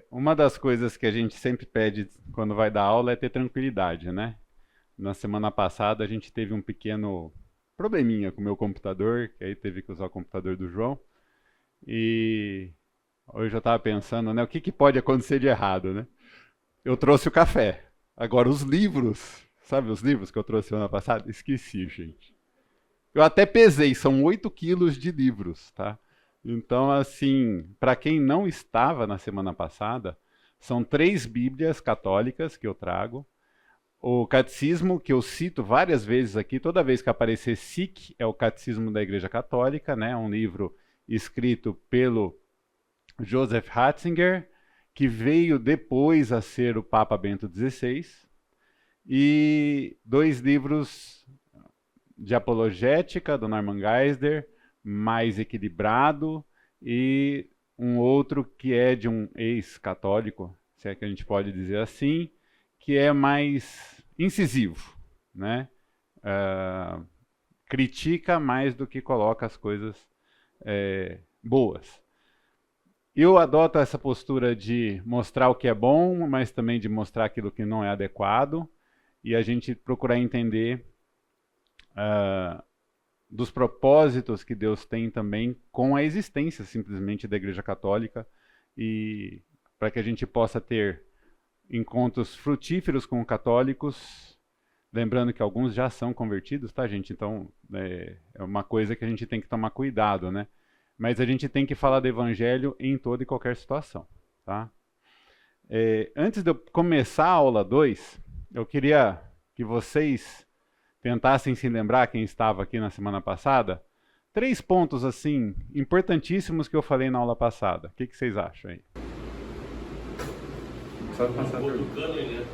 Uma das coisas que a gente sempre pede quando vai dar aula é ter tranquilidade, né? Na semana passada a gente teve um pequeno probleminha com o meu computador, que aí teve que usar o computador do João. E hoje eu estava pensando, né, o que que pode acontecer de errado, né? Eu trouxe o café. Agora os livros, sabe os livros que eu trouxe semana passada? Esqueci, gente. Eu até pesei, são 8 quilos de livros, tá? Então, assim, para quem não estava na semana passada, são 3 Bíblias católicas que eu trago. O catecismo, que eu cito várias vezes aqui, toda vez que aparecer SIC, é o Catecismo da Igreja Católica, né? Um livro escrito pelo Joseph Ratzinger, que veio depois a ser o Papa Bento XVI. E 2 livros de apologética, do Norman Geisler, mais equilibrado, e um outro que é de um ex-católico, se é que a gente pode dizer assim, que é mais incisivo, né? Uh, Critica mais do que coloca as coisas boas. Eu adoto essa postura de mostrar o que é bom, mas também de mostrar aquilo que não é adequado, e a gente procurar entender uh, dos propósitos que Deus tem também com a existência simplesmente da Igreja Católica e para que a gente possa ter encontros frutíferos com católicos, lembrando que alguns já são convertidos, tá, gente? Então é uma coisa que a gente tem que tomar cuidado, né? Mas a gente tem que falar do Evangelho em toda e qualquer situação, tá? Antes de eu começar a aula 2, eu queria que vocês tentassem se lembrar, quem estava aqui na semana passada, 3 pontos assim importantíssimos que eu falei na aula passada. O que vocês acham aí? Só passar do cânone, né?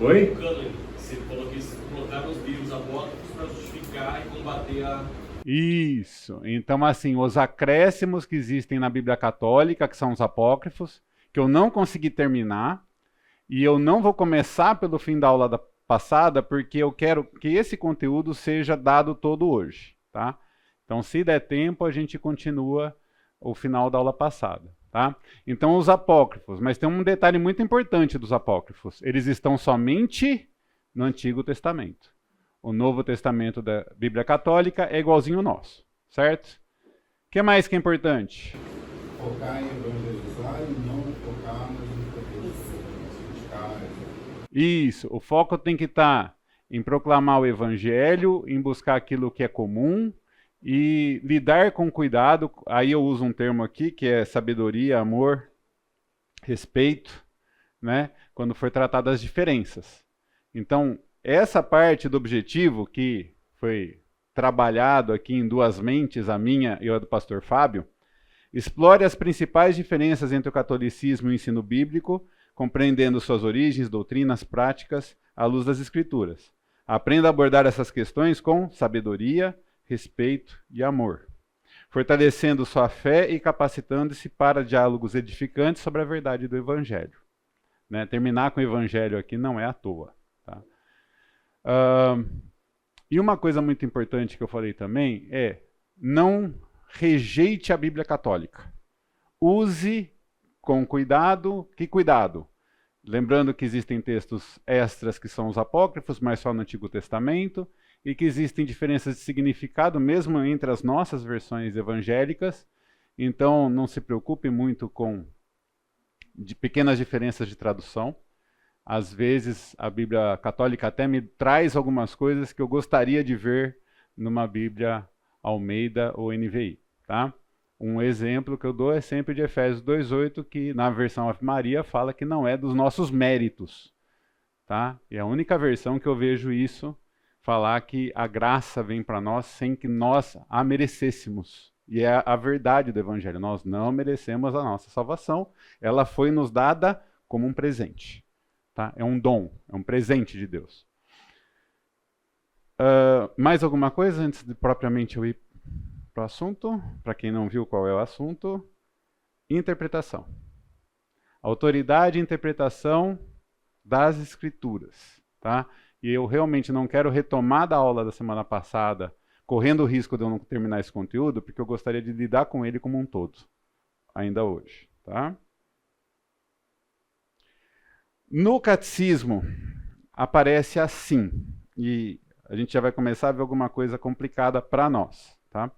Oi? Do cânone. Você falou que colocaram os livros apócrifos para justificar e combater a. Isso. Então, assim, os acréscimos que existem na Bíblia Católica, que são os apócrifos, que eu não consegui terminar, e eu não vou começar pelo fim da aula passada, porque eu quero que esse conteúdo seja dado todo hoje, tá? Então, se der tempo, a gente continua o final da aula passada, tá? Então, os apócrifos, mas tem um detalhe muito importante dos apócrifos. Eles estão somente no Antigo Testamento. O Novo Testamento da Bíblia Católica é igualzinho ao nosso, certo? O que mais que é importante? Focar em evangelizar e não focar nos criticar. Isso, o foco tem que estar em proclamar o evangelho, em buscar aquilo que é comum e lidar com cuidado. Aí eu uso um termo aqui que é sabedoria, amor, respeito, né? Quando for tratado as diferenças. Então, essa parte do objetivo que foi trabalhado aqui em 2 mentes, a minha e a do pastor Fábio, explore as principais diferenças entre o catolicismo e o ensino bíblico, compreendendo suas origens, doutrinas, práticas, à luz das Escrituras. Aprenda a abordar essas questões com sabedoria, respeito e amor, fortalecendo sua fé e capacitando-se para diálogos edificantes sobre a verdade do Evangelho. Né? Terminar com o Evangelho aqui não é à toa. Tá? E uma coisa muito importante que eu falei também é não rejeite a Bíblia Católica. Use com cuidado. Que cuidado? Lembrando que existem textos extras que são os apócrifos, mas só no Antigo Testamento, e que existem diferenças de significado mesmo entre as nossas versões evangélicas. Então, não se preocupe muito com pequenas diferenças de tradução. Às vezes, a Bíblia Católica até me traz algumas coisas que eu gostaria de ver numa Bíblia Almeida ou NVI, tá? Um exemplo que eu dou é sempre de Efésios 2:8, que na versão Ave Maria fala que não é dos nossos méritos, tá? E é a única versão que eu vejo isso falar que a graça vem para nós sem que nós a merecêssemos. E é a verdade do Evangelho. Nós não merecemos a nossa salvação. Ela foi nos dada como um presente. Tá? É um dom, é um presente de Deus. Mais alguma coisa antes de propriamente eu ir para o assunto? Para quem não viu qual é o assunto. Interpretação. Autoridade e interpretação das Escrituras. Tá? E eu realmente não quero retomar da aula da semana passada, correndo o risco de eu não terminar esse conteúdo, porque eu gostaria de lidar com ele como um todo, ainda hoje. Tá? No catecismo, aparece assim, e a gente já vai começar a ver alguma coisa complicada para nós, tá?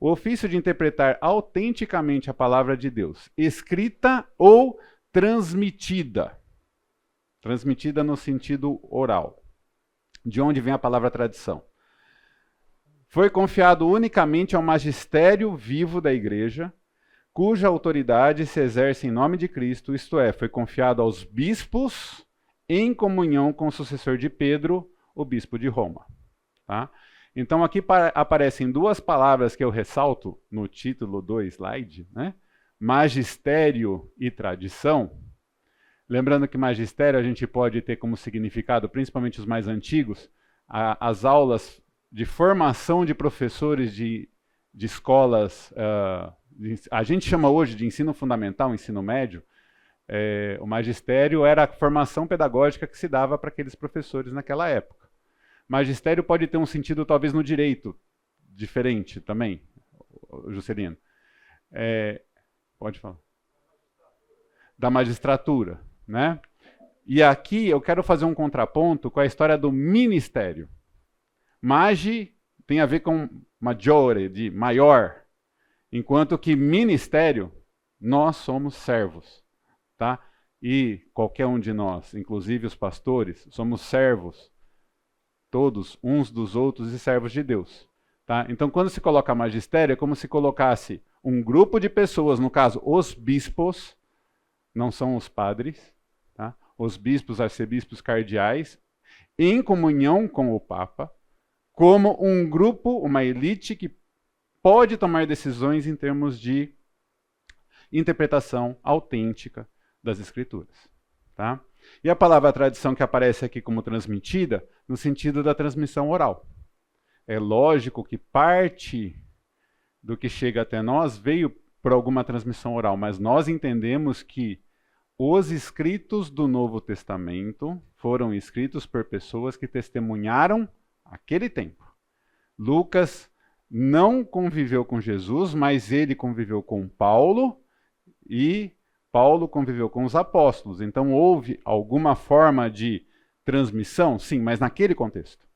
O ofício de interpretar autenticamente a palavra de Deus, escrita ou transmitida. Transmitida no sentido oral. De onde vem a palavra tradição? Foi confiado unicamente ao magistério vivo da igreja, cuja autoridade se exerce em nome de Cristo, isto é, foi confiado aos bispos em comunhão com o sucessor de Pedro, o bispo de Roma. Tá? Então aqui aparecem duas palavras que eu ressalto no título do slide, né? Magistério e tradição. Lembrando que magistério a gente pode ter como significado, principalmente os mais antigos, as aulas de formação de professores de escolas, a gente chama hoje de ensino fundamental, ensino médio. O magistério era a formação pedagógica que se dava para aqueles professores naquela época. Magistério pode ter um sentido, talvez, no direito, diferente também, Juscelino. Pode falar. Da magistratura, né? E aqui eu quero fazer um contraponto com a história do ministério. Magi tem a ver com maggiore, de maior, enquanto que ministério, nós somos servos, tá? E qualquer um de nós, inclusive os pastores, somos servos, todos uns dos outros e servos de Deus. Tá? Então, quando se coloca magistério, é como se colocasse um grupo de pessoas, no caso, os bispos, não são os padres, tá? Os bispos, arcebispos cardeais, em comunhão com o Papa, como um grupo, uma elite que pode tomar decisões em termos de interpretação autêntica das Escrituras. Tá? E a palavra tradição que aparece aqui como transmitida, no sentido da transmissão oral. É lógico que parte do que chega até nós veio por alguma transmissão oral, mas nós entendemos que os escritos do Novo Testamento foram escritos por pessoas que testemunharam aquele tempo. Lucas não conviveu com Jesus, mas ele conviveu com Paulo e Paulo conviveu com os apóstolos, então houve alguma forma de transmissão? Sim, mas naquele contexto.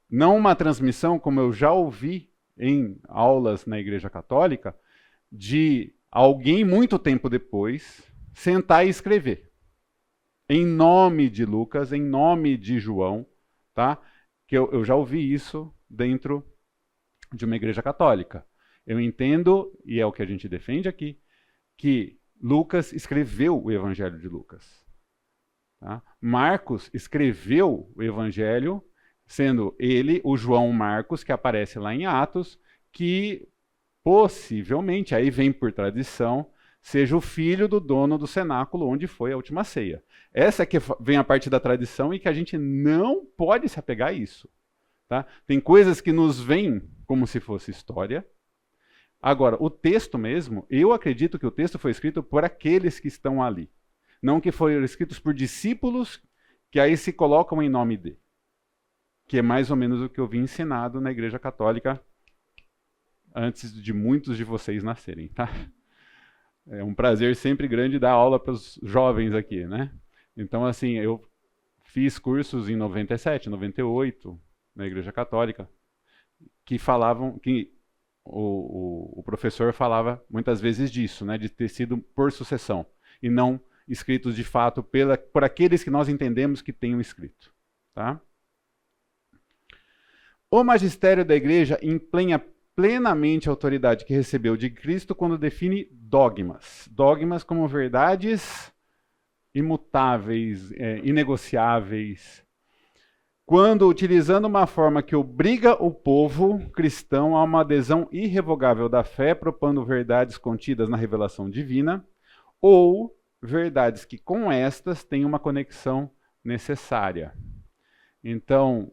Não uma transmissão, como eu já ouvi em aulas na Igreja Católica, de alguém muito tempo depois sentar e escrever. Em nome de Lucas, em nome de João, tá? Que eu já ouvi isso dentro de uma Igreja Católica. Eu entendo, e é o que a gente defende aqui, que Lucas escreveu o Evangelho de Lucas. Tá? Marcos escreveu o Evangelho, sendo ele o João Marcos, que aparece lá em Atos, que possivelmente, aí vem por tradição, seja o filho do dono do cenáculo onde foi a última ceia. Essa que vem a parte da tradição e que a gente não pode se apegar a isso. Tá? Tem coisas que nos vêm como se fosse história. Agora, o texto mesmo, eu acredito que o texto foi escrito por aqueles que estão ali. Não que foram escritos por discípulos que aí se colocam em nome de. Que é mais ou menos o que eu vi ensinado na Igreja Católica antes de muitos de vocês nascerem, tá? É um prazer sempre grande dar aula para os jovens aqui, né? Então, assim, eu fiz cursos em 97, 98, na Igreja Católica, que falavam que o professor falava muitas vezes disso, né, de ter sido por sucessão, e não escritos de fato por aqueles que nós entendemos que tenham escrito. Tá? O magistério da igreja empenha plenamente a autoridade que recebeu de Cristo quando define dogmas. Dogmas como verdades imutáveis, inegociáveis, quando utilizando uma forma que obriga o povo cristão a uma adesão irrevogável da fé, propondo verdades contidas na revelação divina, ou verdades que com estas têm uma conexão necessária. Então,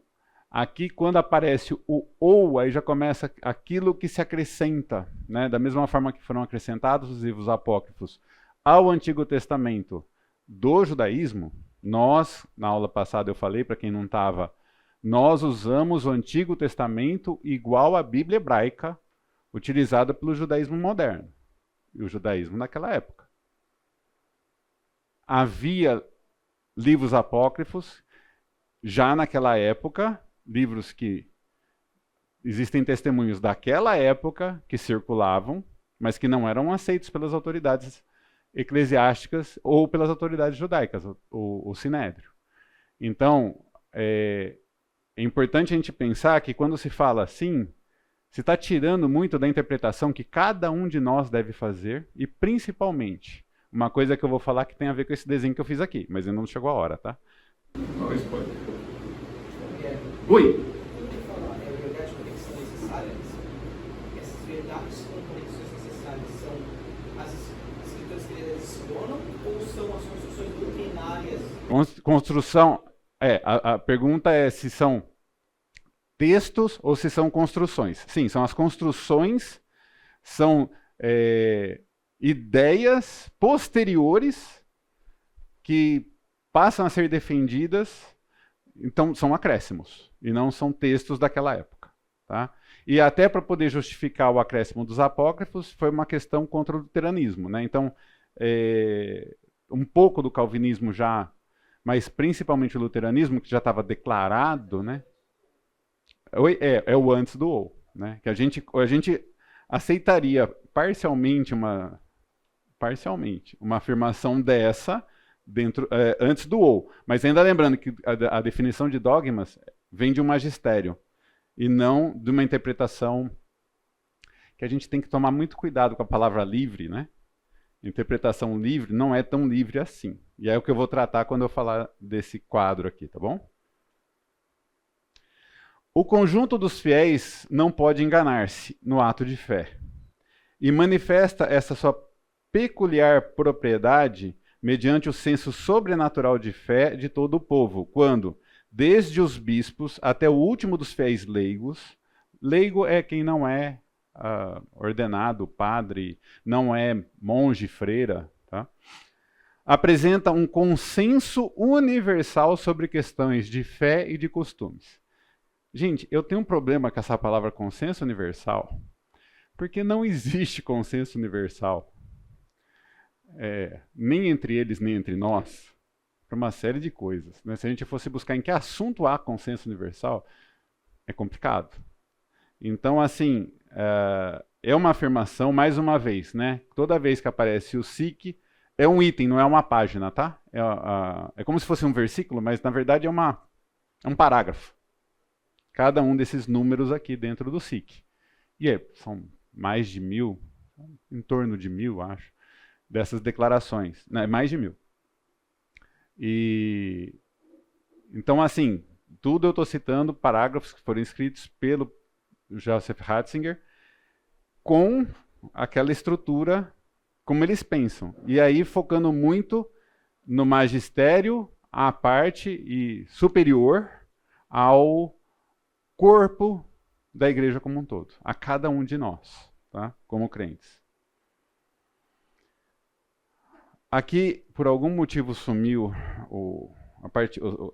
aqui quando aparece o ou, aí já começa aquilo que se acrescenta, né? Da mesma forma que foram acrescentados os livros apócrifos ao Antigo Testamento do judaísmo. Nós, na aula passada eu falei, para quem não estava, nós usamos o Antigo Testamento igual à Bíblia hebraica, utilizada pelo judaísmo moderno, e o judaísmo naquela época. Havia livros apócrifos, já naquela época, livros que existem testemunhos daquela época que circulavam, mas que não eram aceitos pelas autoridades eclesiásticas ou pelas autoridades judaicas, o Sinédrio. Então, é importante a gente pensar que quando se fala assim, se está tirando muito da interpretação que cada um de nós deve fazer, e principalmente, uma coisa que eu vou falar que tem a ver com esse desenho que eu fiz aqui, mas ainda não chegou a hora, tá? Qual é o spoiler? Oi! Verdades conexões necessárias, essas verdades com conexões necessárias são as escrituras que eles adicionam ou são as construções doutrinárias? Construção. A pergunta é se são textos ou se são construções. Sim, são as construções, são ideias posteriores que passam a ser defendidas, então são acréscimos, e não são textos daquela época. Tá? E até para poder justificar o acréscimo dos apócrifos, foi uma questão contra o luteranismo. Né? Então, um pouco do calvinismo já, mas principalmente o luteranismo, que já estava declarado, né? É o antes do ou. Né? Que a gente aceitaria parcialmente uma afirmação dessa antes do ou. Mas ainda lembrando que a definição de dogmas vem de um magistério e não de uma interpretação que a gente tem que tomar muito cuidado com a palavra livre, né? Interpretação livre não é tão livre assim. E é o que eu vou tratar quando eu falar desse quadro aqui, tá bom? O conjunto dos fiéis não pode enganar-se no ato de fé e manifesta essa sua peculiar propriedade mediante o senso sobrenatural de fé de todo o povo, quando, desde os bispos até o último dos fiéis leigos, leigo é quem não é ordenado, padre, não é monge, freira, tá? Apresenta um consenso universal sobre questões de fé e de costumes. Gente, eu tenho um problema com essa palavra consenso universal, porque não existe consenso universal, nem entre eles, nem entre nós, para uma série de coisas. Né? Se a gente fosse buscar em que assunto há consenso universal, é complicado. Então, assim, é uma afirmação, mais uma vez, né? Toda vez que aparece o SIC, é um item, não é uma página, tá? É como se fosse um versículo, mas na verdade é um parágrafo. Cada um desses números aqui dentro do SIC. E são mais de 1.000, em torno de 1.000, acho, dessas declarações. Né? Mais de 1.000. Então, assim, tudo eu estou citando parágrafos que foram escritos pelo Joseph Ratzinger com aquela estrutura como eles pensam. E aí focando muito no magistério, à parte e superior ao corpo da igreja como um todo, a cada um de nós, tá? Como crentes. Aqui, por algum motivo, sumiu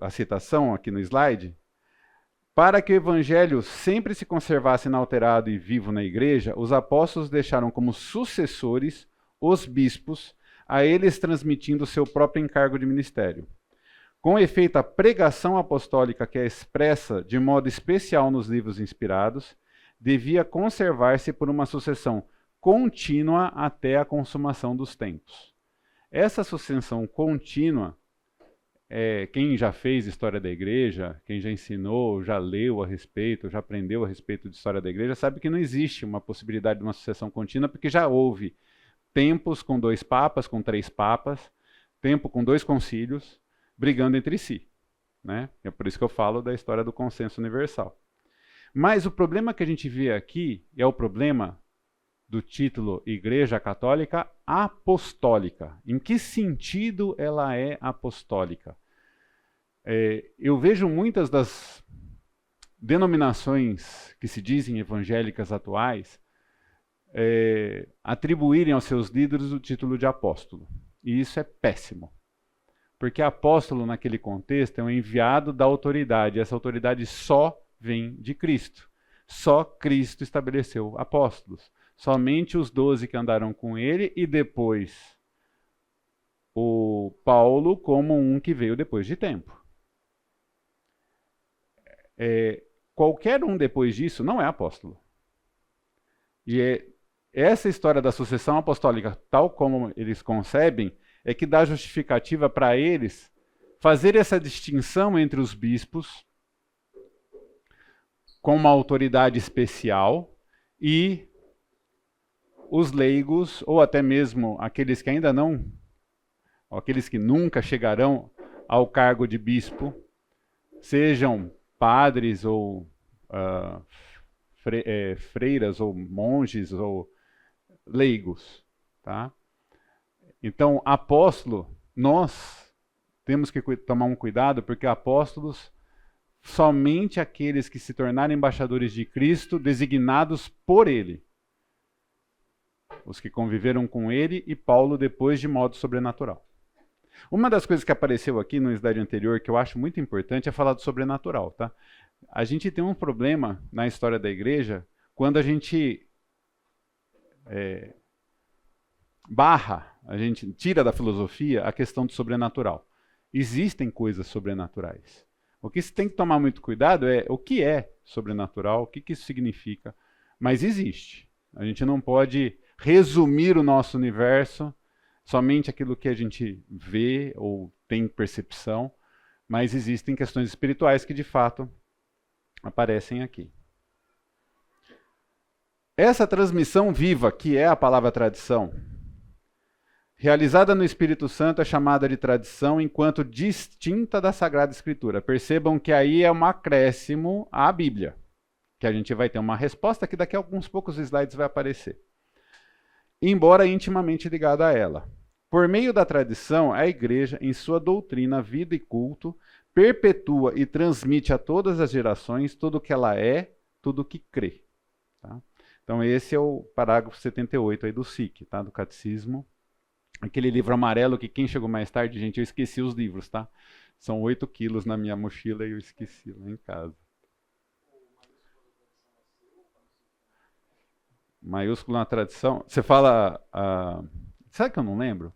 a citação aqui no slide. Para que o evangelho sempre se conservasse inalterado e vivo na igreja, os apóstolos deixaram como sucessores os bispos, a eles transmitindo seu próprio encargo de ministério. Com efeito, a pregação apostólica, que é expressa de modo especial nos livros inspirados, devia conservar-se por uma sucessão contínua até a consumação dos tempos. Essa sucessão contínua, quem já fez história da igreja, quem já ensinou, já leu a respeito, já aprendeu a respeito de história da igreja, sabe que não existe uma possibilidade de uma sucessão contínua, porque já houve tempos com 2 papas, com 3 papas, tempo com 2 concílios, brigando entre si. Né? É por isso que eu falo da história do consenso universal. Mas o problema que a gente vê aqui é o problema do título Igreja Católica Apostólica. Em que sentido ela é apostólica? Eu vejo muitas das denominações que se dizem evangélicas atuais atribuírem aos seus líderes o título de apóstolo. E isso é péssimo. Porque apóstolo, naquele contexto, é um enviado da autoridade. E essa autoridade só vem de Cristo. Só Cristo estabeleceu apóstolos. Somente os 12 que andaram com ele e depois o Paulo como um que veio depois de tempo. Qualquer um depois disso não é apóstolo. E essa história da sucessão apostólica, tal como eles concebem, é que dá justificativa para eles fazer essa distinção entre os bispos com uma autoridade especial e os leigos, ou até mesmo aqueles que ainda não, ou aqueles que nunca chegarão ao cargo de bispo, sejam padres ou freiras ou monges ou leigos, tá? Então, apóstolo, nós temos que tomar um cuidado, porque apóstolos, somente aqueles que se tornaram embaixadores de Cristo, designados por ele. Os que conviveram com ele e Paulo depois de modo sobrenatural. Uma das coisas que apareceu aqui no slide anterior, que eu acho muito importante, é falar do sobrenatural, tá? A gente tem um problema na história da igreja quando a gente a gente tira da filosofia a questão do sobrenatural. Existem coisas sobrenaturais. O que se tem que tomar muito cuidado é o que é sobrenatural, o que isso significa, mas existe. A gente não pode resumir o nosso universo somente aquilo que a gente vê ou tem percepção, mas existem questões espirituais que de fato aparecem aqui. Essa transmissão viva, que é a palavra tradição, realizada no Espírito Santo, é chamada de tradição enquanto distinta da Sagrada Escritura. Percebam que aí é um acréscimo à Bíblia, que a gente vai ter uma resposta que daqui a alguns poucos slides vai aparecer. Embora intimamente ligada a ela. Por meio da tradição, a Igreja, em sua doutrina, vida e culto, perpetua e transmite a todas as gerações tudo o que ela é, tudo o que crê. Tá? Então esse é o parágrafo 78 aí do SIC, tá? Do Catecismo. Aquele livro amarelo que quem chegou mais tarde, gente, eu esqueci os livros, tá? São 8 quilos na minha mochila e eu esqueci lá em casa. Maiúsculo na tradição. Você fala... sabe que eu não lembro?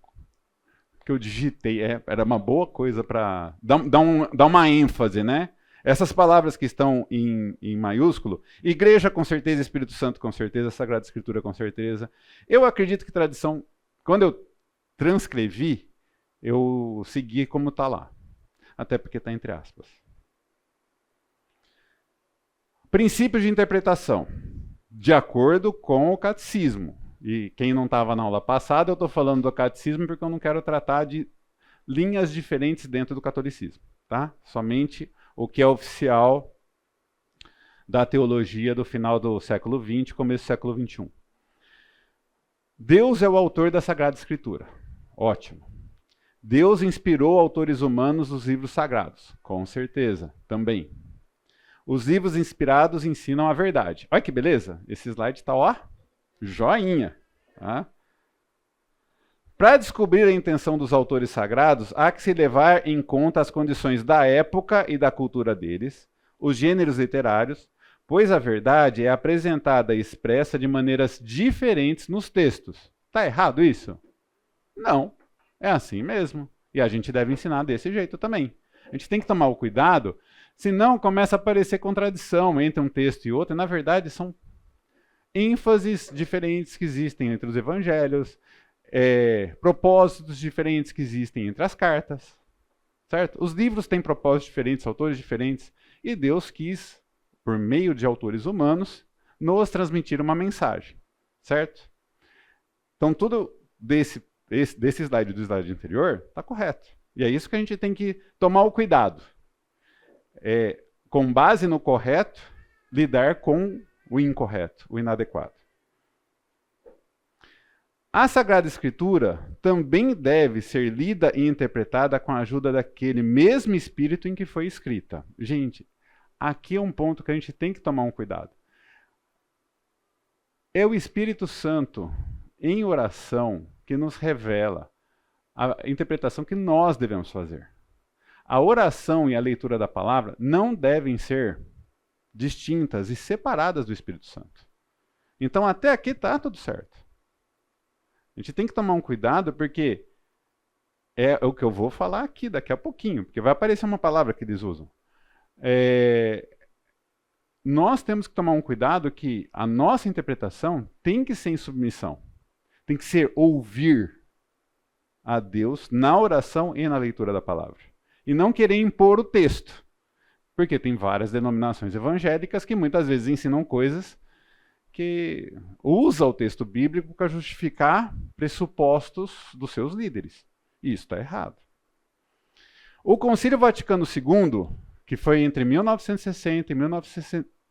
Que eu digitei. Era uma boa coisa para dar uma ênfase, né? Essas palavras que estão em maiúsculo, igreja com certeza, Espírito Santo com certeza, Sagrada Escritura com certeza. Eu acredito que tradição, quando eu transcrevi, eu segui como está lá. Até porque está entre aspas. Princípios de interpretação. De acordo com o catecismo. E quem não estava na aula passada, eu estou falando do catecismo porque eu não quero tratar de linhas diferentes dentro do catolicismo. Tá? Somente o que é oficial da teologia do final do século XX, começo do século XXI. Deus é o autor da Sagrada Escritura. Ótimo. Deus inspirou autores humanos os livros sagrados. Com certeza, também. Os livros inspirados ensinam a verdade. Olha que beleza. Esse slide está, ó, joinha. Tá? Para descobrir a intenção dos autores sagrados, há que se levar em conta as condições da época e da cultura deles, os gêneros literários, pois a verdade é apresentada e expressa de maneiras diferentes nos textos. Está errado isso? Não. É assim mesmo. E a gente deve ensinar desse jeito também. A gente tem que tomar o cuidado, senão começa a aparecer contradição entre um texto e outro, e na verdade são ênfases diferentes que existem entre os evangelhos, propósitos diferentes que existem entre as cartas, certo? Os livros têm propósitos diferentes, autores diferentes, e Deus quis, por meio de autores humanos, nos transmitir uma mensagem, certo? Então tudo desse slide do slide anterior está correto. E é isso que a gente tem que tomar o cuidado. Com base no correto, lidar com o incorreto, o inadequado. A Sagrada Escritura também deve ser lida e interpretada com a ajuda daquele mesmo espírito em que foi escrita. Gente, aqui é um ponto que a gente tem que tomar um cuidado. É o Espírito Santo, em oração, que nos revela a interpretação que nós devemos fazer. A oração e a leitura da palavra não devem ser distintas e separadas do Espírito Santo. Então, até aqui está tudo certo. A gente tem que tomar um cuidado porque é o que eu vou falar aqui daqui a pouquinho, porque vai aparecer uma palavra que eles usam. Nós temos que tomar um cuidado que a nossa interpretação tem que ser em submissão. Tem que ser ouvir a Deus na oração e na leitura da palavra. E não querer impor o texto. Porque tem várias denominações evangélicas que muitas vezes ensinam coisas que usam o texto bíblico para justificar pressupostos dos seus líderes. E isso está errado. O Concílio Vaticano II, que foi entre 1960 e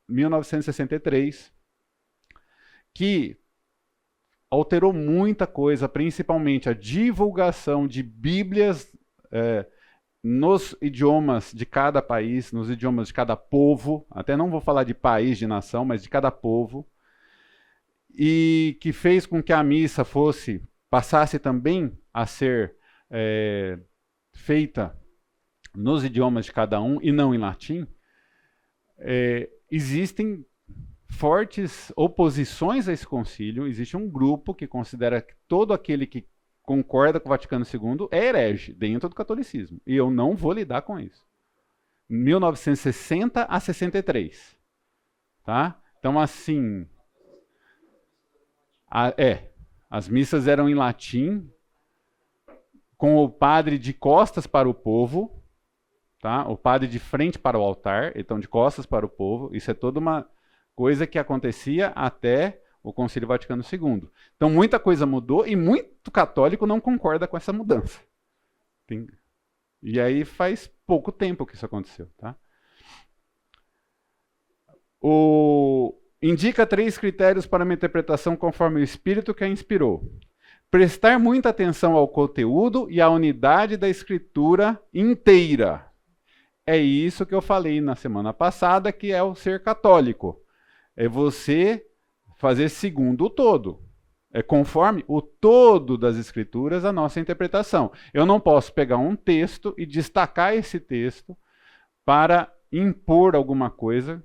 1963, que alterou muita coisa, principalmente a divulgação de Bíblias nos idiomas de cada país, nos idiomas de cada povo, até não vou falar de país, de nação, mas de cada povo, e que fez com que a missa passasse também a ser feita nos idiomas de cada um e não em latim. Existem fortes oposições a esse concílio. Existe um grupo que considera que todo aquele que concorda com o Vaticano II é herege dentro do catolicismo. E eu não vou lidar com isso. 1960 a 63. Tá? Então, assim... as missas eram em latim, com o padre de costas para o povo, tá? O padre de frente para o altar, então de costas para o povo. Isso é toda uma coisa que acontecia até o Concílio Vaticano II. Então muita coisa mudou e muito católico não concorda com essa mudança. E aí faz pouco tempo que isso aconteceu. Tá? Indica 3 critérios para uma interpretação conforme o Espírito que a inspirou. Prestar muita atenção ao conteúdo e à unidade da Escritura inteira. É isso que eu falei na semana passada, que é o ser católico. É você fazer segundo o todo. É conforme o todo das Escrituras a nossa interpretação. Eu não posso pegar um texto e destacar esse texto para impor alguma coisa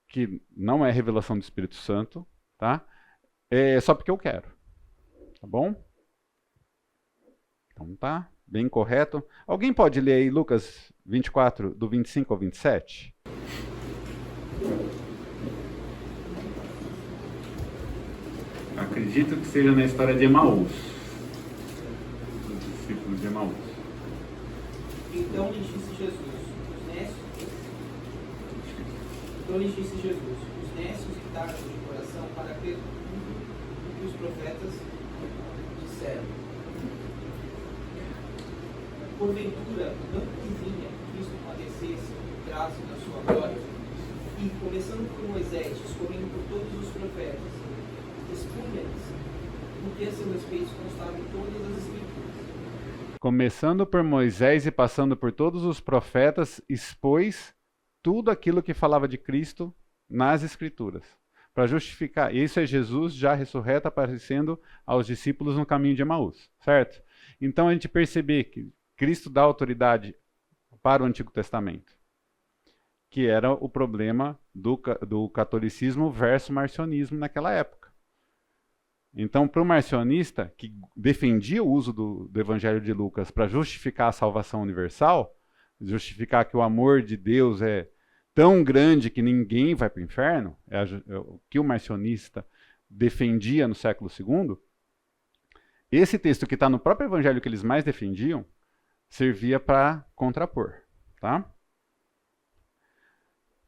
que não é revelação do Espírito Santo, tá? Só porque eu quero. Tá bom? Então tá bem correto. Alguém pode ler aí Lucas 24, do 25 ao 27? Acredito que seja na história de Emaús. Dos discípulos de Emaús. Então lhes disse Jesus, os nécios e tardos de coração para crer tudo o que os profetas disseram. Porventura, não convinha que Cristo padecesse o traço da sua glória, e, começando por Moisés, discorrendo por todos os profetas, expunha-lhes o que a seu respeito constava em todas as Escrituras. Começando por Moisés e passando por todos os profetas, expôs tudo aquilo que falava de Cristo nas Escrituras. Para justificar, isso é Jesus já ressurreto aparecendo aos discípulos no caminho de Emaús, certo? Então a gente percebe que Cristo dá autoridade para o Antigo Testamento, que era o problema do catolicismo versus marcionismo naquela época. Então, para o marcionista, que defendia o uso do Evangelho de Lucas para justificar a salvação universal, justificar que o amor de Deus é tão grande que ninguém vai para o inferno, é o que o marcionista defendia no século II, esse texto que está no próprio Evangelho que eles mais defendiam, servia para contrapor. Tá?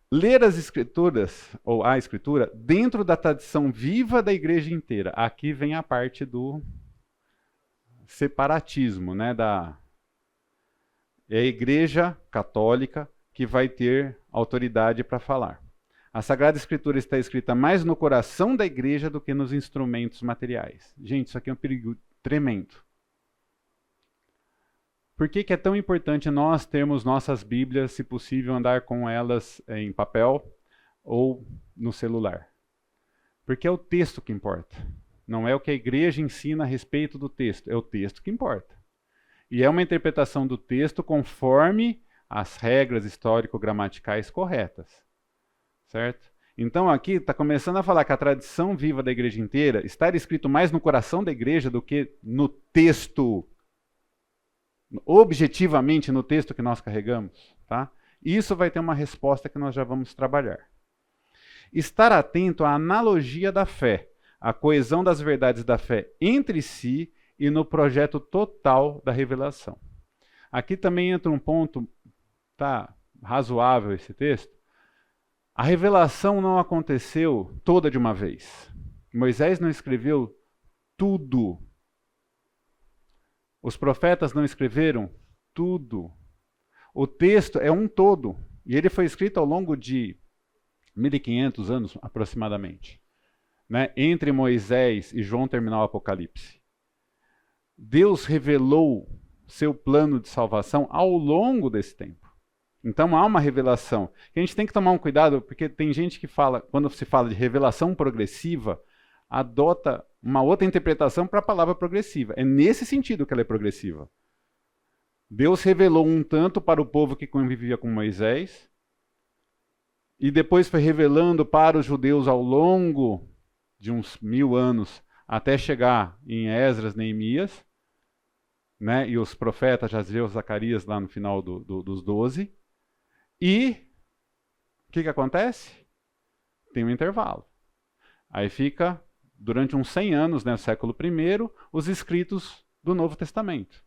Ler as Escrituras, ou a Escritura, dentro da tradição viva da igreja inteira. Aqui vem a parte do separatismo, né? É a igreja católica que vai ter autoridade para falar. A Sagrada Escritura está escrita mais no coração da igreja do que nos instrumentos materiais. Gente, isso aqui é um perigo tremendo. Por que é tão importante nós termos nossas Bíblias, se possível, andar com elas em papel ou no celular? Porque é o texto que importa. Não é o que a igreja ensina a respeito do texto, é o texto que importa. E é uma interpretação do texto conforme as regras histórico-gramaticais corretas. Certo? Então aqui está começando a falar que a tradição viva da igreja inteira está escrito mais no coração da igreja do que no texto objetivamente no texto que nós carregamos, tá? Isso vai ter uma resposta que nós já vamos trabalhar. Estar atento à analogia da fé, à coesão das verdades da fé entre si e no projeto total da revelação. Aqui também entra um ponto, tá, razoável esse texto. A revelação não aconteceu toda de uma vez. Moisés não escreveu tudo. Os profetas não escreveram tudo. O texto é um todo, e ele foi escrito ao longo de 1500 anos aproximadamente, né? Entre Moisés e João terminar o Apocalipse. Deus revelou seu plano de salvação ao longo desse tempo. Então há uma revelação. A gente tem que tomar um cuidado, porque tem gente que fala, quando se fala de revelação progressiva, adota uma outra interpretação para a palavra progressiva. É nesse sentido que ela é progressiva. Deus revelou um tanto para o povo que convivia com Moisés, e depois foi revelando para os judeus ao longo de uns 1000 anos, até chegar em Esdras, Neemias, né, e os profetas Jaziel, Zacarias lá no final dos 12. E o que acontece? Tem um intervalo. Aí fica, durante uns 100 anos, né, século I, os escritos do Novo Testamento.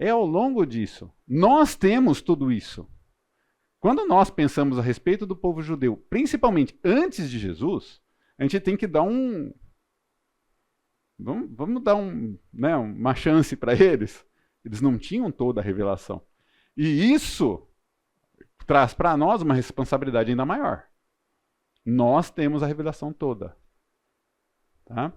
É ao longo disso. Nós temos tudo isso. Quando nós pensamos a respeito do povo judeu, principalmente antes de Jesus, a gente tem que dar Vamos dar né, uma chance para eles. Eles não tinham toda a revelação. E isso traz para nós uma responsabilidade ainda maior. Nós temos a revelação toda. Tá?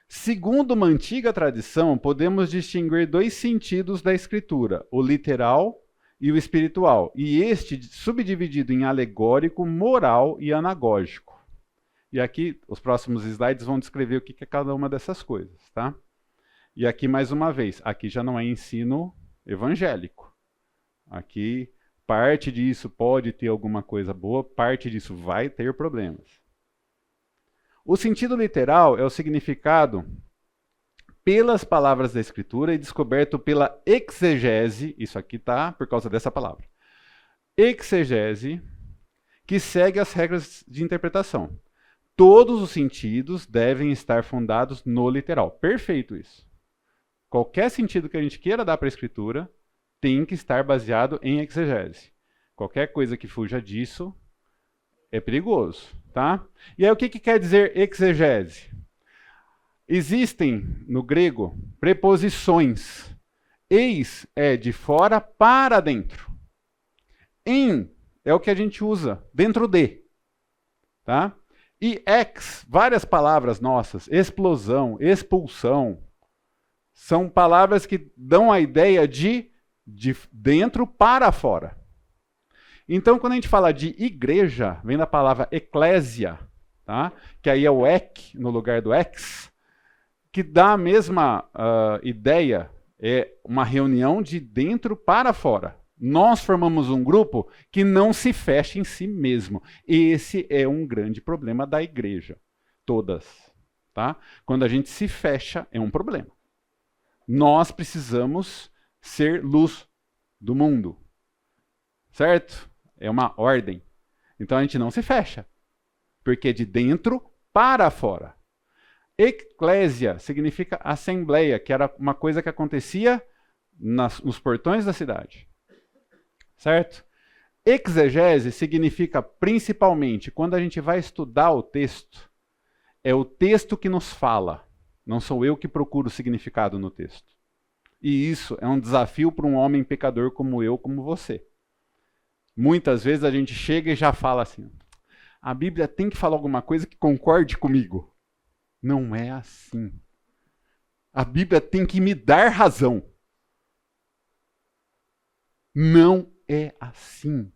Segundo uma antiga tradição, podemos distinguir dois sentidos da Escritura, o literal e o espiritual, e este subdividido em alegórico, moral e anagógico. E aqui, os próximos slides vão descrever o que é cada uma dessas coisas. Tá? E aqui, mais uma vez, aqui já não é ensino evangélico. Aqui, parte disso pode ter alguma coisa boa, parte disso vai ter problemas. O sentido literal é o significado pelas palavras da Escritura e descoberto pela exegese, isso aqui tá por causa dessa palavra, exegese, que segue as regras de interpretação. Todos os sentidos devem estar fundados no literal. Perfeito isso. Qualquer sentido que a gente queira dar para a Escritura tem que estar baseado em exegese. Qualquer coisa que fuja disso é perigoso. Tá? E aí o que quer dizer exegese? Existem, no grego, preposições. Eis é de fora para dentro. Em é o que a gente usa, dentro de. Tá? E ex, várias palavras nossas, explosão, expulsão, são palavras que dão a ideia de dentro para fora. Então, quando a gente fala de igreja, vem da palavra eclésia, tá? Que aí é o ek no lugar do ex, que dá a mesma ideia, é uma reunião de dentro para fora. Nós formamos um grupo que não se fecha em si mesmo. Esse é um grande problema da igreja, todas. Tá? Quando a gente se fecha, é um problema. Nós precisamos ser luz do mundo, certo? É uma ordem. Então a gente não se fecha, porque é de dentro para fora. Eclésia significa assembleia, que era uma coisa que acontecia nos portões da cidade. Certo? Exegese significa principalmente, quando a gente vai estudar o texto, é o texto que nos fala, não sou eu que procuro o significado no texto. E isso é um desafio para um homem pecador como eu, como você. Muitas vezes a gente chega e já fala assim, a Bíblia tem que falar alguma coisa que concorde comigo. Não é assim. A Bíblia tem que me dar razão. Não é assim.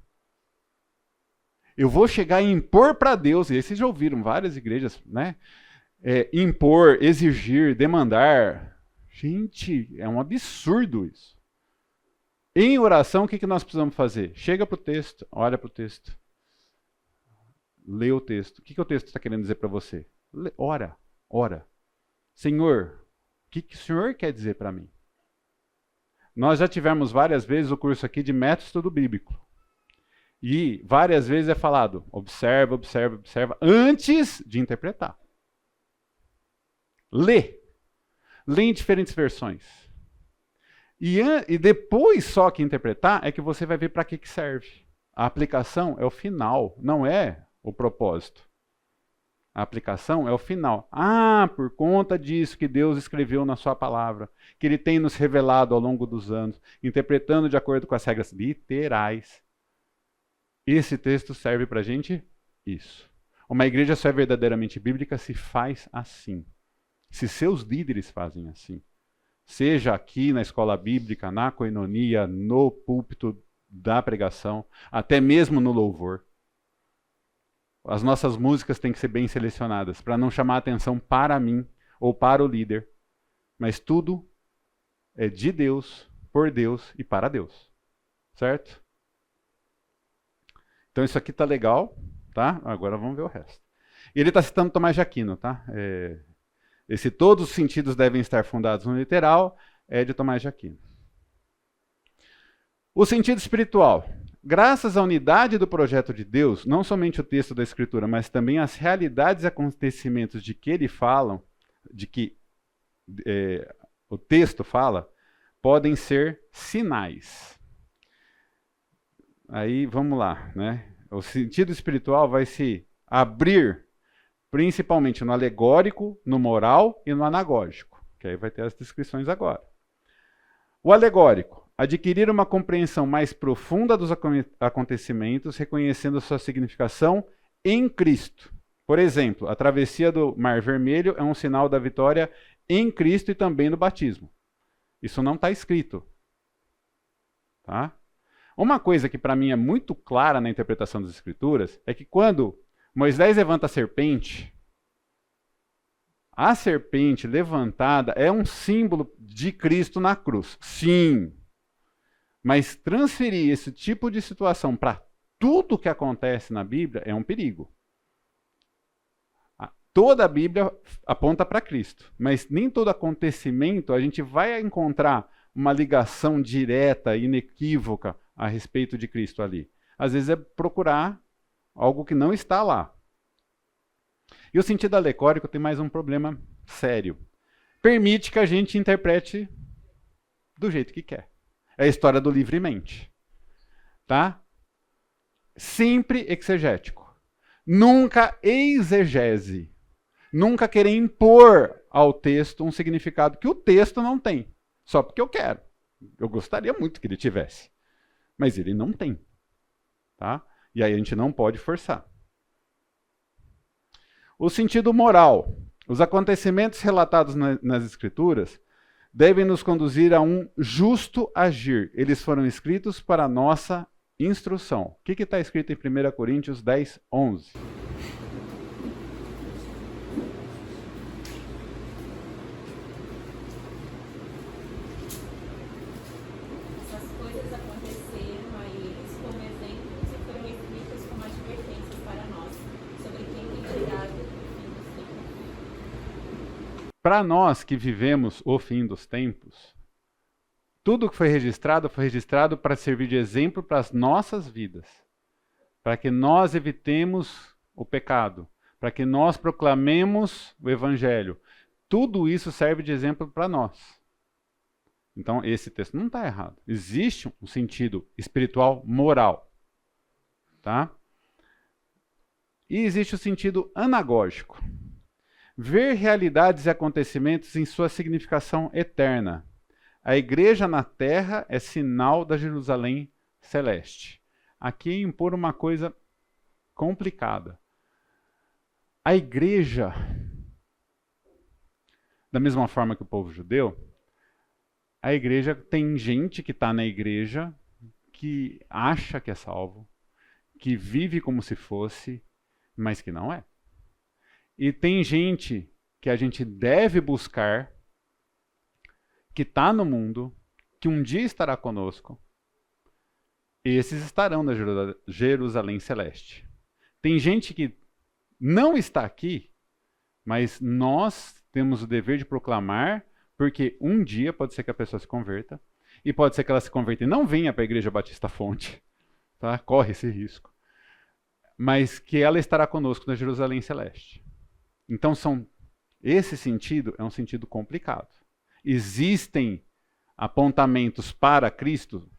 Eu vou chegar e impor para Deus, e aí vocês já ouviram várias igrejas, né? Impor, exigir, demandar. Gente, é um absurdo isso. Em oração, o que nós precisamos fazer? Chega para o texto, olha para o texto, lê o texto. O que o texto está querendo dizer para você? Ora. Senhor, o que o Senhor quer dizer para mim? Nós já tivemos várias vezes o curso aqui de método bíblico. E várias vezes é falado, observa, observa, observa, antes de interpretar. Lê. Lê em diferentes versões. E depois só que interpretar é que você vai ver para que serve. A aplicação é o final, não é o propósito. A aplicação é o final. Ah, por conta disso que Deus escreveu na sua palavra, que Ele tem nos revelado ao longo dos anos, interpretando de acordo com as regras literais. Esse texto serve para a gente isso. Uma igreja só é verdadeiramente bíblica se faz assim. Se seus líderes fazem assim. Seja aqui na escola bíblica, na coinonia, no púlpito da pregação, até mesmo no louvor. As nossas músicas têm que ser bem selecionadas, para não chamar atenção para mim ou para o líder. Mas tudo é de Deus, por Deus e para Deus. Certo? Então isso aqui tá legal, tá? Agora vamos ver o resto. E ele está citando Tomás de Aquino, tá? Esse todos os sentidos devem estar fundados no literal é de Tomás de Aquino. O sentido espiritual. Graças à unidade do projeto de Deus, não somente o texto da Escritura, mas também as realidades e acontecimentos de que ele fala, de que o texto fala, podem ser sinais. Aí vamos lá, né? O sentido espiritual vai se abrir principalmente no alegórico, no moral e no anagógico, que aí vai ter as descrições agora. O alegórico, adquirir uma compreensão mais profunda dos acontecimentos, reconhecendo sua significação em Cristo. Por exemplo, a travessia do Mar Vermelho é um sinal da vitória em Cristo e também no batismo. Isso não está escrito. Tá? Uma coisa que para mim é muito clara na interpretação das Escrituras é que quando Moisés levanta a serpente levantada é um símbolo de Cristo na cruz. Sim. Mas transferir esse tipo de situação para tudo que acontece na Bíblia é um perigo. Toda a Bíblia aponta para Cristo, mas nem todo acontecimento a gente vai encontrar uma ligação direta, inequívoca a respeito de Cristo ali. Às vezes é procurar algo que não está lá. E o sentido alegórico tem mais um problema sério. Permite que a gente interprete do jeito que quer. É a história do livremente. Tá? Sempre exegético. Nunca exegese. Nunca querer impor ao texto um significado que o texto não tem. Só porque eu quero. Eu gostaria muito que ele tivesse. Mas ele não tem. Tá? E aí a gente não pode forçar. O sentido moral. Os acontecimentos relatados nas Escrituras devem nos conduzir a um justo agir. Eles foram escritos para a nossa instrução. O que está escrito em 1 Coríntios 10, 11? Essas coisas aconteceram a eles como exemplos e foram escritas como advertências para nós, sobre quem tem chegado o fim dos tempos. Para nós que vivemos o fim dos tempos, tudo que foi registrado para servir de exemplo para as nossas vidas, para que nós evitemos o pecado, para que nós proclamemos o Evangelho. Tudo isso serve de exemplo para nós. Então, esse texto não está errado. Existe um sentido espiritual moral. Tá? E existe o sentido anagógico. Ver realidades e acontecimentos em sua significação eterna. A igreja na terra é sinal da Jerusalém celeste. Aqui é impor uma coisa complicada. A igreja, da mesma forma que o povo judeu, a igreja tem gente que está na igreja que acha que é salvo, que vive como se fosse, mas que não é. E tem gente que a gente deve buscar, que está no mundo, que um dia estará conosco. Esses estarão na Jerusalém celeste. Tem gente que não está aqui, mas nós temos o dever de proclamar Porque um dia pode ser que a pessoa se converta, e pode ser que ela se converta e não venha para a Igreja Batista Fonte, tá? Corre esse risco. Mas que ela estará conosco na Jerusalém Celeste. Então, esse sentido é um sentido complicado. Existem apontamentos para Cristo?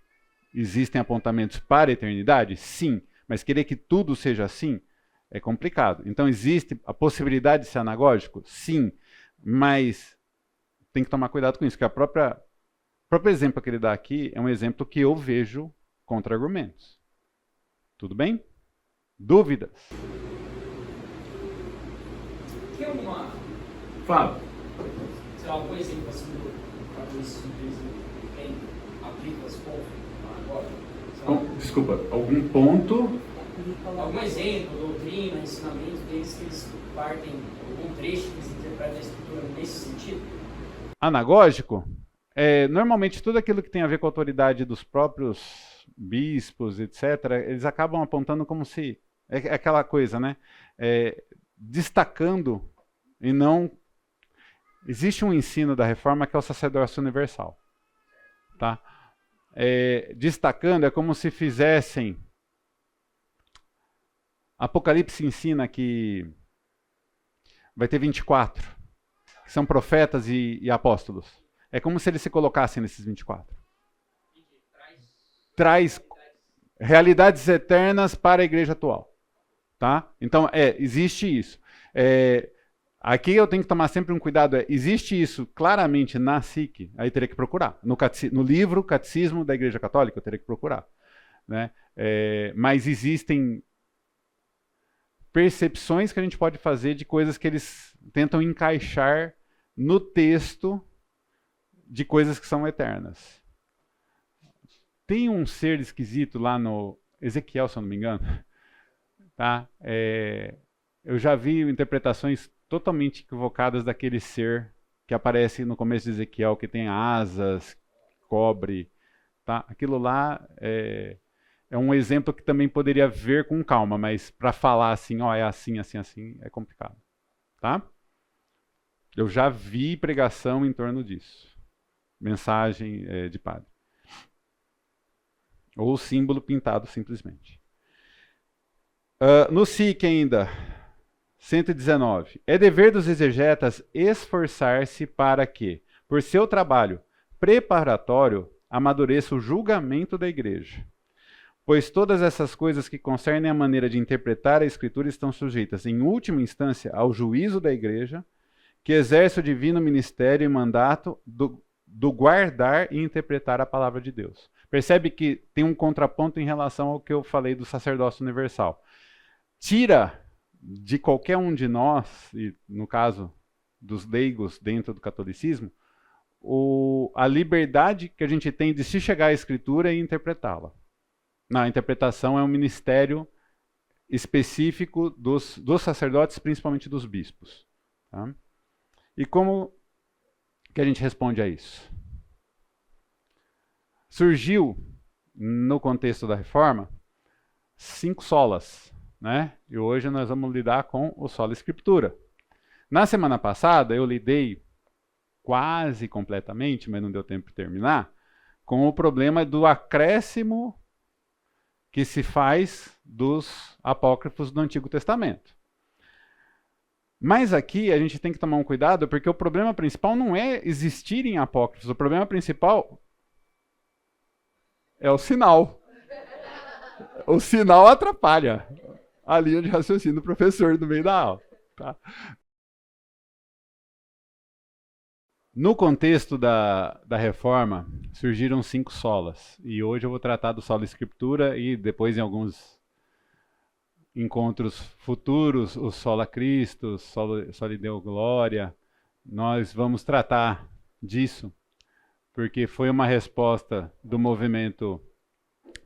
Existem apontamentos para a eternidade? Sim. Mas querer que tudo seja assim é complicado. Então, existe a possibilidade de ser anagógico? Sim. Mas tem que tomar cuidado com isso, porque o próprio exemplo que ele dá aqui é um exemplo que eu vejo contra-argumentos. Tudo bem? Dúvidas? Tem alguma, Fala. sei lá, algum exemplo assim do catolicismo que tem aplica-se como agora? Sei lá, Desculpa, algum ponto? algum exemplo, doutrina, ensinamento deles que eles partem, algum trecho que eles interpretam a escritura nesse sentido? Anagógico? Normalmente tudo aquilo que tem a ver com a autoridade dos próprios bispos, etc., eles acabam apontando como se... É aquela coisa, né? Destacando e não... Existe um ensino da reforma que é o sacerdócio universal. Tá? Destacando é como se fizessem... Apocalipse ensina que vai ter 24, que são profetas e apóstolos. É como se eles se colocassem nesses 24. Traz realidades eternas para a igreja atual. Tá? Então, existe isso. Aqui eu tenho que tomar sempre um cuidado. Existe isso claramente na SIC, aí eu teria que procurar. No livro Catecismo da Igreja Católica, eu teria que procurar. Né? Mas existem percepções que a gente pode fazer de coisas que eles tentam encaixar no texto de coisas que são eternas. Tem um ser esquisito lá no Ezequiel, se eu não me engano. Tá? Eu já vi interpretações totalmente equivocadas daquele ser que aparece no começo de Ezequiel, que tem asas, cobre. Tá? Aquilo lá é um exemplo que também poderia ver com calma, mas para falar assim, é assim, assim, assim, é complicado. Tá? Eu já vi pregação em torno disso. Mensagem de padre. Ou símbolo pintado simplesmente. No SIC ainda, 119. É dever dos exegetas esforçar-se para que, por seu trabalho preparatório, amadureça o julgamento da igreja. Pois todas essas coisas que concernem a maneira de interpretar a Escritura estão sujeitas, em última instância, ao juízo da igreja, que exerce o divino ministério e mandato do guardar e interpretar a palavra de Deus. Percebe que tem um contraponto em relação ao que eu falei do sacerdócio universal. Tira de qualquer um de nós, e no caso dos leigos dentro do catolicismo, a liberdade que a gente tem de se chegar à Escritura e interpretá-la. A interpretação é um ministério específico dos sacerdotes, principalmente dos bispos. Tá? E como que a gente responde a isso? Surgiu, no contexto da reforma, 5 solas. Né? E hoje nós vamos lidar com o sola escritura. Na semana passada eu lidei quase completamente, mas não deu tempo de terminar, com o problema do acréscimo que se faz dos apócrifos do Antigo Testamento. Mas aqui a gente tem que tomar um cuidado, porque o problema principal não é existirem apócrifos, o problema principal é o sinal. O sinal atrapalha a linha de raciocínio do professor no meio da aula. Tá? No contexto da reforma, surgiram 5 solas. E hoje eu vou tratar do sola escritura e depois em alguns encontros futuros, o sola Cristo, sola Deo Glória. Nós vamos tratar disso, porque foi uma resposta do movimento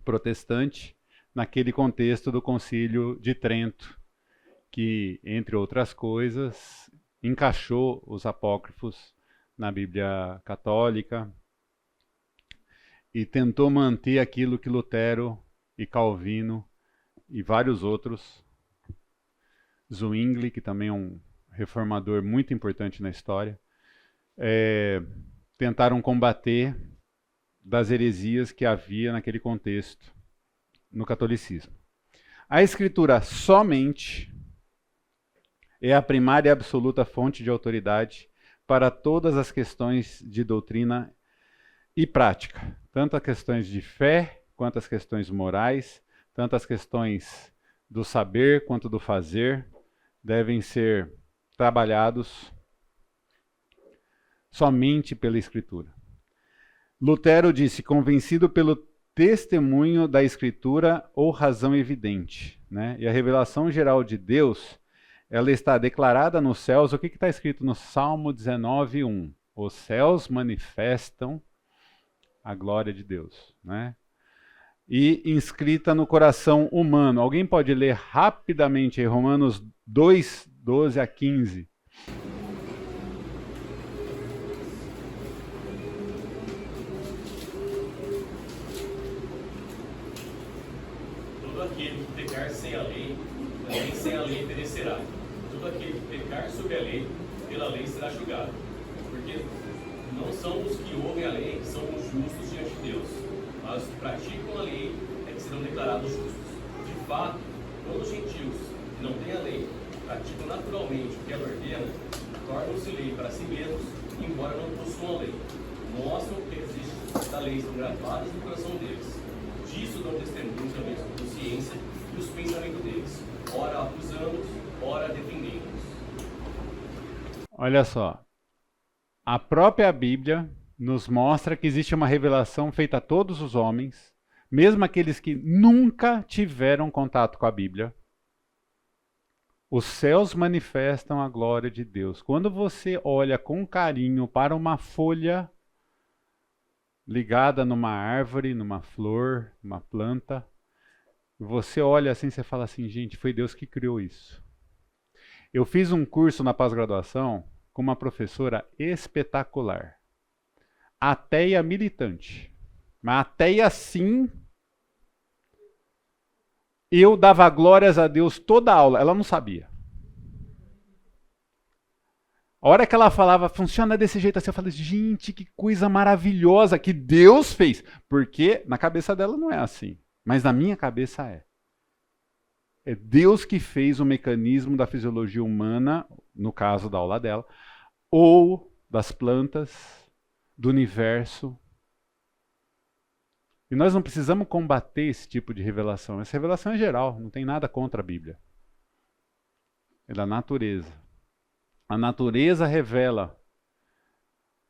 protestante naquele contexto do Concílio de Trento, que, entre outras coisas, encaixou os apócrifos na Bíblia católica e tentou manter aquilo que Lutero e Calvino e vários outros, Zwingli, que também é um reformador muito importante na história, tentaram combater das heresias que havia naquele contexto no catolicismo. A Escritura somente é a primária e absoluta fonte de autoridade para todas as questões de doutrina e prática, tanto as questões de fé, quanto as questões morais, tanto as questões do saber quanto do fazer, devem ser trabalhados somente pela Escritura. Lutero disse, convencido pelo testemunho da Escritura ou razão evidente, né? E a revelação geral de Deus, ela está declarada nos céus. O que está escrito no Salmo 19:1? Os céus manifestam a glória de Deus, né? E inscrita no coração humano. Alguém pode ler rapidamente Romanos 2:12-15? Todo aquele que pecar sem a lei, também sem a lei perecerá. Todo aquele que pecar sobre a lei, pela lei será julgado. Porque não são os que ouvem a lei que são os justos diante de Deus, mas os que praticam a lei é que serão declarados justos. De fato, quando os gentios, que não têm a lei, praticam naturalmente o que ela ordena, tornam-se lei para si mesmos, embora não possuam a lei. Mostram que existe da lei estão gravadas no coração deles. Disso dão testemunho também sua consciência e os pensamentos deles, ora acusando-os, ora defendendo-os. Olha só, a própria Bíblia nos mostra que existe uma revelação feita a todos os homens, mesmo aqueles que nunca tiveram contato com a Bíblia. Os céus manifestam a glória de Deus. Quando você olha com carinho para uma folha ligada numa árvore, numa flor, numa planta, você olha assim, você fala assim, gente, foi Deus que criou isso. Eu fiz um curso na pós-graduação com uma professora espetacular, ateia militante, mas ateia sim. Eu dava glórias a Deus toda a aula, ela não sabia. A hora que ela falava, funciona desse jeito assim, eu falei, gente, que coisa maravilhosa que Deus fez. Porque na cabeça dela não é assim, mas na minha cabeça é. É Deus que fez o mecanismo da fisiologia humana, no caso da aula dela, ou das plantas, do universo. E nós não precisamos combater esse tipo de revelação. Essa revelação é geral, não tem nada contra a Bíblia. É da natureza. A natureza revela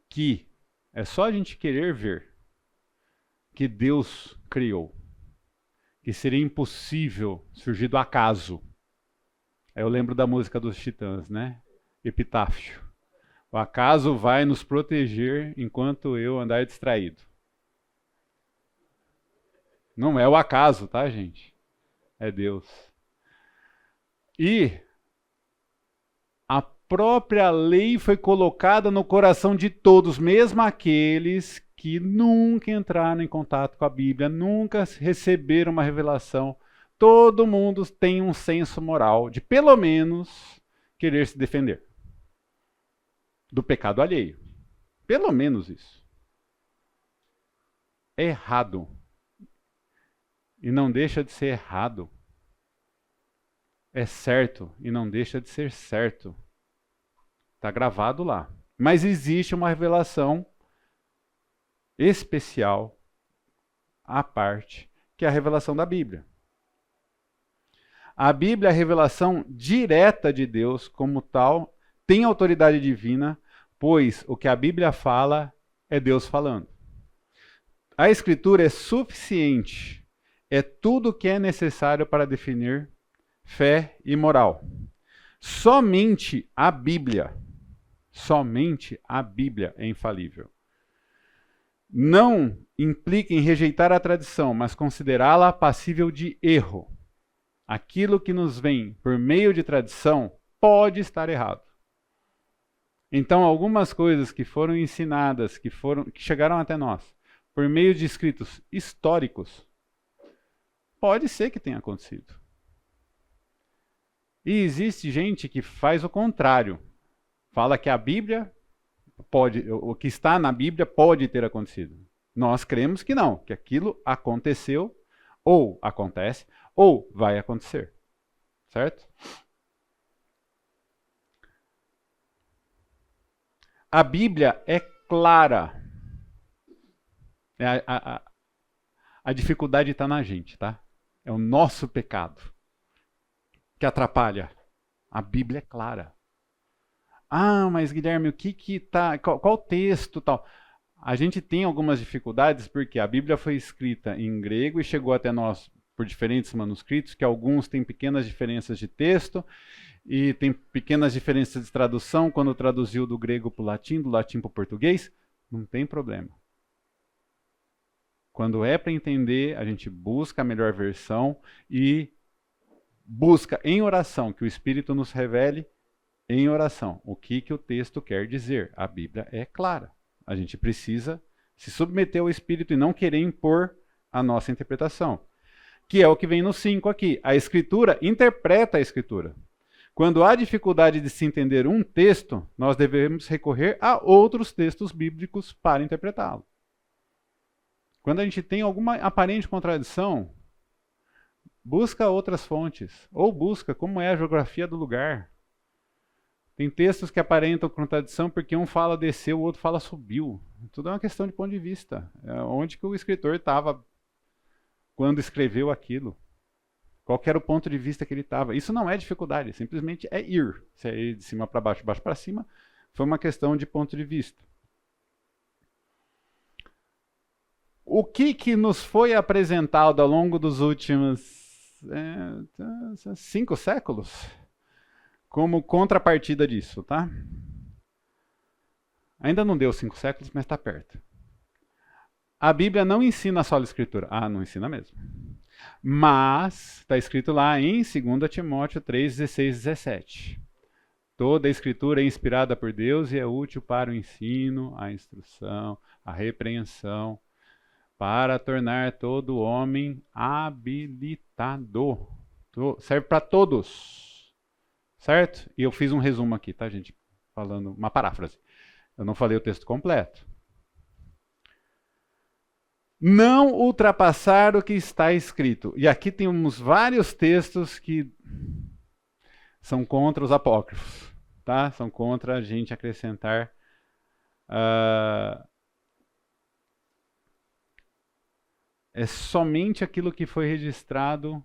que é só a gente querer ver que Deus criou. Que seria impossível surgir do acaso. Eu lembro da música dos Titãs, né? Epitáfio. O acaso vai nos proteger enquanto eu andar distraído. Não é o acaso, tá, gente? É Deus. E a própria lei foi colocada no coração de todos, mesmo aqueles que nunca entraram em contato com a Bíblia, nunca receberam uma revelação. Todo mundo tem um senso moral de, pelo menos, querer se defender do pecado alheio. Pelo menos isso. É errado. E não deixa de ser errado. É certo e não deixa de ser certo. Está gravado lá. Mas existe uma revelação especial à parte, que é a revelação da Bíblia. A Bíblia é a revelação direta de Deus, como tal, tem autoridade divina, pois o que a Bíblia fala é Deus falando. A Escritura é suficiente, é tudo o que é necessário para definir fé e moral. Somente a Bíblia é infalível. Não implica em rejeitar a tradição, mas considerá-la passível de erro. Aquilo que nos vem por meio de tradição pode estar errado. Então, algumas coisas que foram ensinadas, que chegaram até nós, por meio de escritos históricos, pode ser que tenha acontecido. E existe gente que faz o contrário. Fala que a Bíblia, o que está na Bíblia pode ter acontecido. Nós cremos que não, que aquilo aconteceu, ou acontece, ou vai acontecer. Certo? A Bíblia é clara. A dificuldade está na gente, tá? É o nosso pecado que atrapalha. A Bíblia é clara. Ah, mas Guilherme, o que tá, qual texto tal? A gente tem algumas dificuldades porque a Bíblia foi escrita em grego e chegou até nós por diferentes manuscritos, que alguns têm pequenas diferenças de texto e tem pequenas diferenças de tradução, quando traduziu do grego para o latim, do latim para o português, não tem problema. Quando é para entender, a gente busca a melhor versão e busca em oração que o Espírito nos revele em oração o que o texto quer dizer. A Bíblia é clara. A gente precisa se submeter ao Espírito e não querer impor a nossa interpretação. Que é o que vem no 5 aqui. A Escritura interpreta a Escritura. Quando há dificuldade de se entender um texto, nós devemos recorrer a outros textos bíblicos para interpretá-lo. Quando a gente tem alguma aparente contradição, busca outras fontes. Ou busca como é a geografia do lugar. Tem textos que aparentam contradição porque um fala desceu, o outro fala subiu. Tudo é uma questão de ponto de vista. É onde que o escritor estava quando escreveu aquilo. Qual era o ponto de vista que ele estava. Isso não é dificuldade, simplesmente é ir. Se é ir de cima para baixo, de baixo para cima, foi uma questão de ponto de vista. O que nos foi apresentado ao longo dos últimos 5 séculos? Como contrapartida disso, tá? Ainda não deu 5 séculos, mas está perto. A Bíblia não ensina a sola Escritura. Ah, não ensina mesmo. Mas está escrito lá em 2 Timóteo 3, 16 e 17. Toda a Escritura é inspirada por Deus e é útil para o ensino, a instrução, a repreensão, para tornar todo homem habilitado. Serve para todos. Certo? E eu fiz um resumo aqui, tá, gente? Falando uma paráfrase. Eu não falei o texto completo. Não ultrapassar o que está escrito. E aqui temos vários textos que são contra os apócrifos, tá? São contra a gente acrescentar é somente aquilo que foi registrado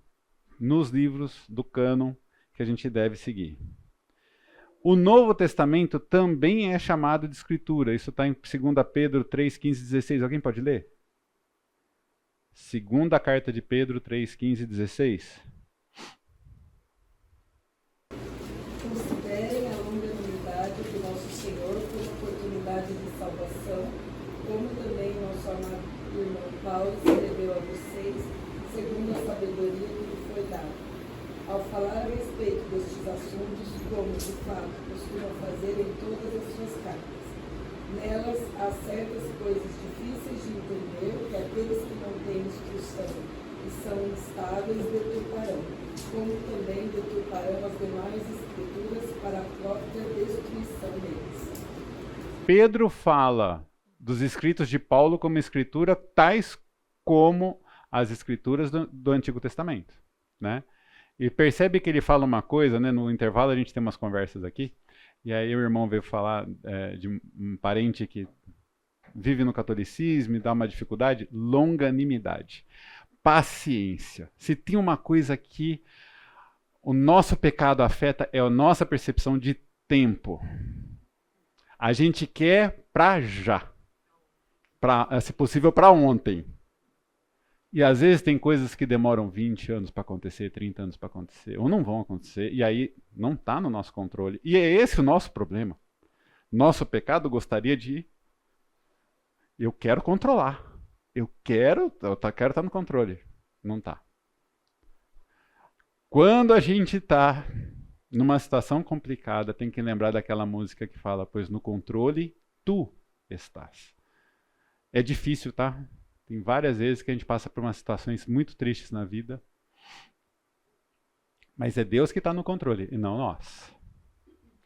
nos livros do cânon que a gente deve seguir. O Novo Testamento também é chamado de Escritura. Isso está em 2 Pedro 3, 15 e 16. Alguém pode ler? Segunda carta de Pedro 3, 15 e 16. Considerem a longanimidade do nosso Senhor como oportunidade de salvação, como também nosso amado irmão Paulo escreveu a vocês, segundo a sabedoria que lhe foi dada. Ao falar a respeito destes assuntos, como de fato costuma fazer em todas as suas cartas. Nelas há certas coisas difíceis de entender que aqueles que não têm instrução e são instáveis deturparão, como também deturparão as demais escrituras para a própria destruição deles. Pedro fala dos escritos de Paulo como escritura, tais como as escrituras do Antigo Testamento, né? E percebe que ele fala uma coisa, né? No intervalo a gente tem umas conversas aqui, e aí o irmão veio falar de um parente que vive no catolicismo e dá uma dificuldade, longanimidade, paciência. Se tem uma coisa que o nosso pecado afeta é a nossa percepção de tempo. A gente quer para já, se possível para ontem. E às vezes tem coisas que demoram 20 anos para acontecer, 30 anos para acontecer, ou não vão acontecer, e aí não está no nosso controle. E é esse o nosso problema. Nosso pecado gostaria de... Eu quero controlar. Eu quero estar no controle. Não está. Quando a gente está numa situação complicada, tem que lembrar daquela música que fala, pois no controle tu estás. É difícil, tá? Tem várias vezes que a gente passa por umas situações muito tristes na vida. Mas é Deus que está no controle, e não nós.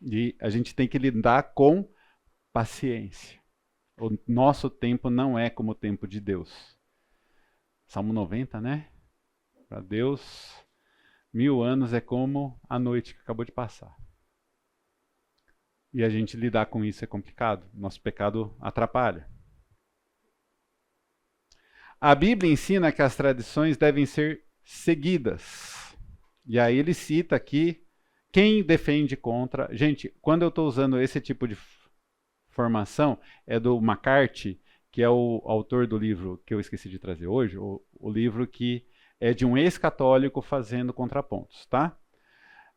E a gente tem que lidar com paciência. O nosso tempo não é como o tempo de Deus. Salmo 90, né? Para Deus, 1000 anos é como a noite que acabou de passar. E a gente lidar com isso é complicado. Nosso pecado atrapalha. A Bíblia ensina que as tradições devem ser seguidas. E aí ele cita aqui quem defende contra. Gente, quando eu estou usando esse tipo de formação, é do McCarthy, que é o autor do livro que eu esqueci de trazer hoje, o livro que é de um ex-católico fazendo contrapontos, tá?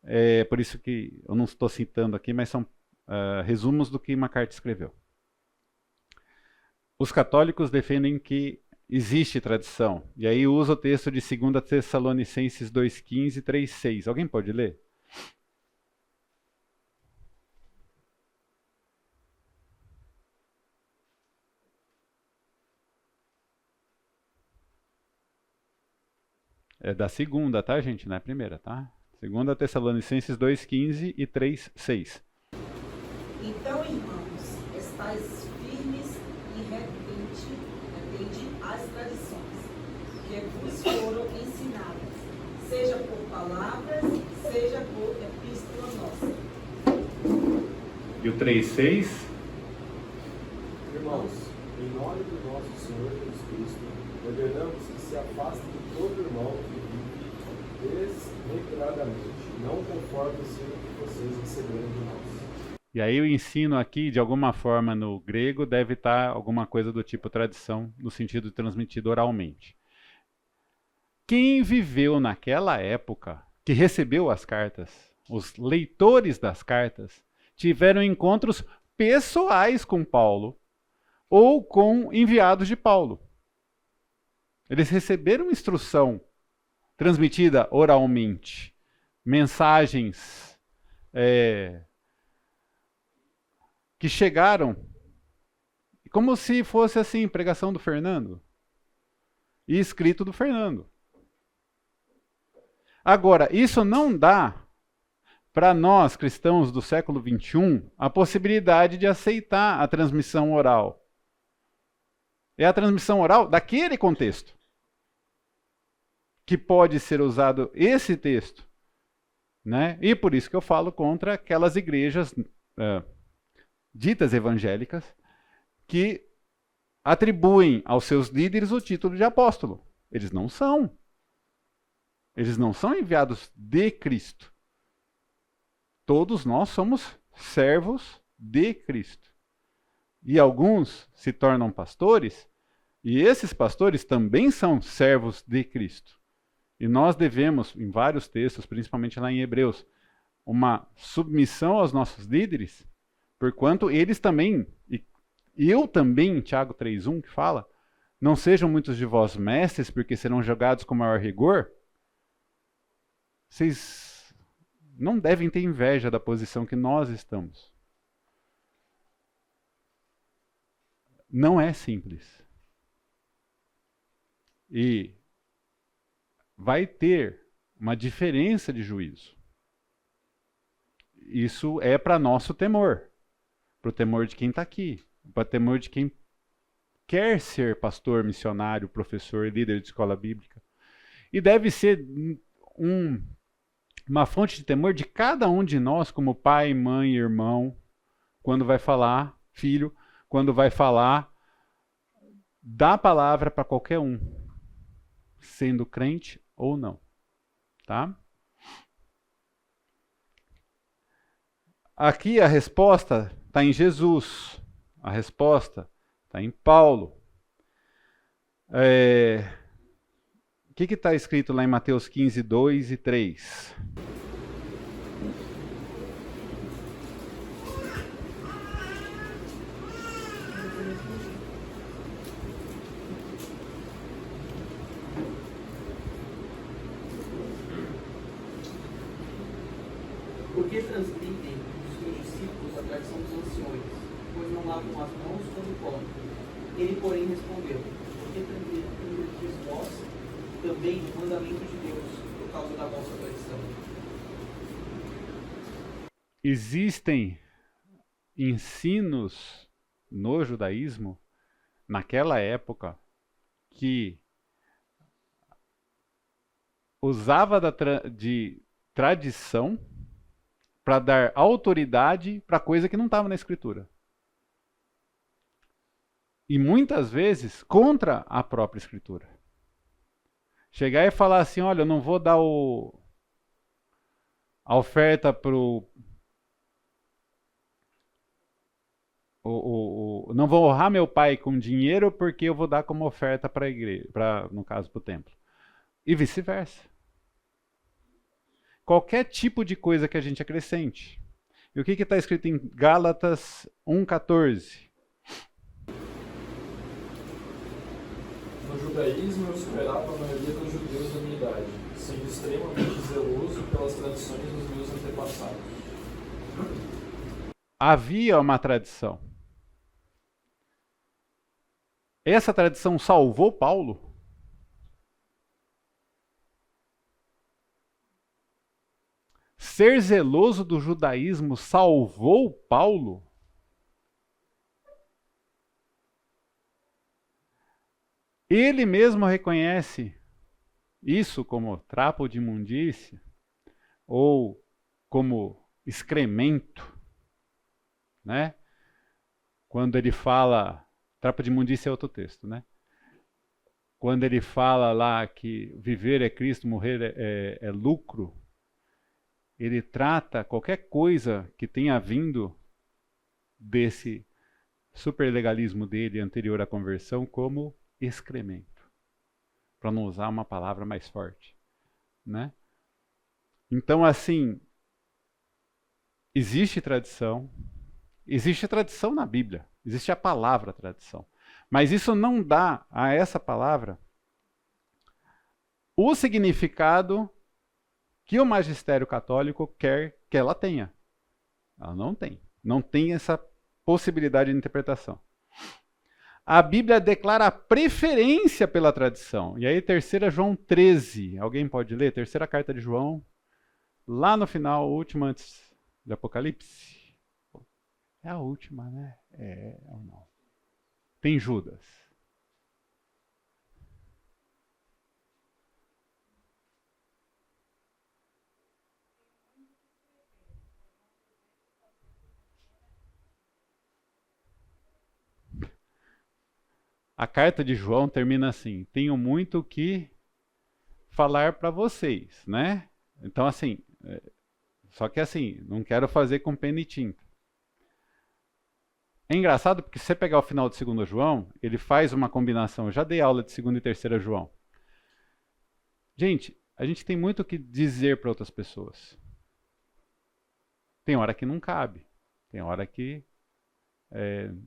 É por isso que eu não estou citando aqui, mas são resumos do que McCarthy escreveu. Os católicos defendem que existe tradição, e aí usa o texto de 2 Tessalonicenses 2,15 e 3,6. Alguém pode ler? É da segunda, tá, gente? Não é a primeira, tá? 2 Tessalonicenses 2,15 e 3,6. Então, irmãos, estáis firmes e retende as tradições que vos foram ensinadas, seja por palavras, seja por epístola nossa. E o 3,6? Irmãos, em nome do nosso Senhor Jesus Cristo, ordenamos que se afaste de todo irmão que vive desreguladamente, não conforme o ensino que vocês receberam de nós. E aí o ensino aqui, de alguma forma no grego, deve estar alguma coisa do tipo tradição, no sentido de transmitido oralmente. Quem viveu naquela época, que recebeu as cartas, os leitores das cartas, tiveram encontros pessoais com Paulo ou com enviados de Paulo. Eles receberam instrução transmitida oralmente, mensagens que chegaram como se fosse assim, pregação do Fernando e escrito do Fernando. Agora, isso não dá para nós, cristãos do século XXI, a possibilidade de aceitar a transmissão oral. É a transmissão oral daquele contexto que pode ser usado esse texto, né? E por isso que eu falo contra aquelas igrejas ditas evangélicas que atribuem aos seus líderes o título de apóstolo. Eles não são. Eles não são enviados de Cristo. Todos nós somos servos de Cristo. E alguns se tornam pastores, e esses pastores também são servos de Cristo. E nós devemos, em vários textos, principalmente lá em Hebreus, uma submissão aos nossos líderes, porquanto eles também, e eu também, Tiago 3,1, que fala, não sejam muitos de vós mestres, porque serão julgados com maior rigor. Vocês não devem ter inveja da posição que nós estamos. Não é simples. E vai ter uma diferença de juízo. Isso é para nosso temor. Para o temor de quem está aqui. Para o temor de quem quer ser pastor, missionário, professor, líder de escola bíblica. E deve ser uma fonte de temor de cada um de nós, como pai, mãe, irmão, quando vai falar, filho, quando vai falar, dá a palavra para qualquer um, sendo crente ou não, tá? Aqui a resposta está em Jesus, a resposta está em Paulo. O que está escrito lá em Mateus 15, 2 e 3? Por que transmitem os seus discípulos a tradição dos anciões, pois não lavam as mãos quando comem? Ele, porém, respondeu: por que transmitis vós também o mandamento de Deus por causa da vossa tradição? Existem ensinos no judaísmo, naquela época, que usava de tradição para dar autoridade para coisa que não estava na Escritura. E muitas vezes contra a própria Escritura. Chegar e falar assim, olha, eu não vou dar a oferta não vou honrar meu pai com dinheiro porque eu vou dar como oferta para a igreja, no caso, para o templo. E vice-versa. Qualquer tipo de coisa que a gente acrescente. E o que está escrito em Gálatas 1,14? No judaísmo eu superava a maioria dos judeus da minha idade, sendo extremamente zeloso pelas tradições dos meus antepassados. Havia uma tradição. Essa tradição salvou Paulo? Ser zeloso do judaísmo salvou Paulo? Ele mesmo reconhece isso como trapo de imundícia ou como excremento, né? Quando ele fala, trapo de imundícia é outro texto, né? Quando ele fala lá que viver é Cristo, morrer é lucro, ele trata qualquer coisa que tenha vindo desse superlegalismo dele anterior à conversão como excremento, para não usar uma palavra mais forte, né? Então, assim, existe tradição na Bíblia, existe a palavra tradição, mas isso não dá a essa palavra o significado que o magistério católico quer que ela tenha. Ela não tem essa possibilidade de interpretação. A Bíblia declara a preferência pela tradição. E aí, 3 João 13. Alguém pode ler? Terceira carta de João. Lá no final, última antes de Apocalipse. É a última, né? É ou não? Tem Judas. A carta de João termina assim: tenho muito o que falar para vocês, né? Então, assim, só que assim, não quero fazer com pena e tinta. É engraçado porque se você pegar o final de 2 João, ele faz uma combinação. Eu já dei aula de 2 e 3 João. Gente, a gente tem muito o que dizer para outras pessoas. Tem hora que não cabe. Tem hora que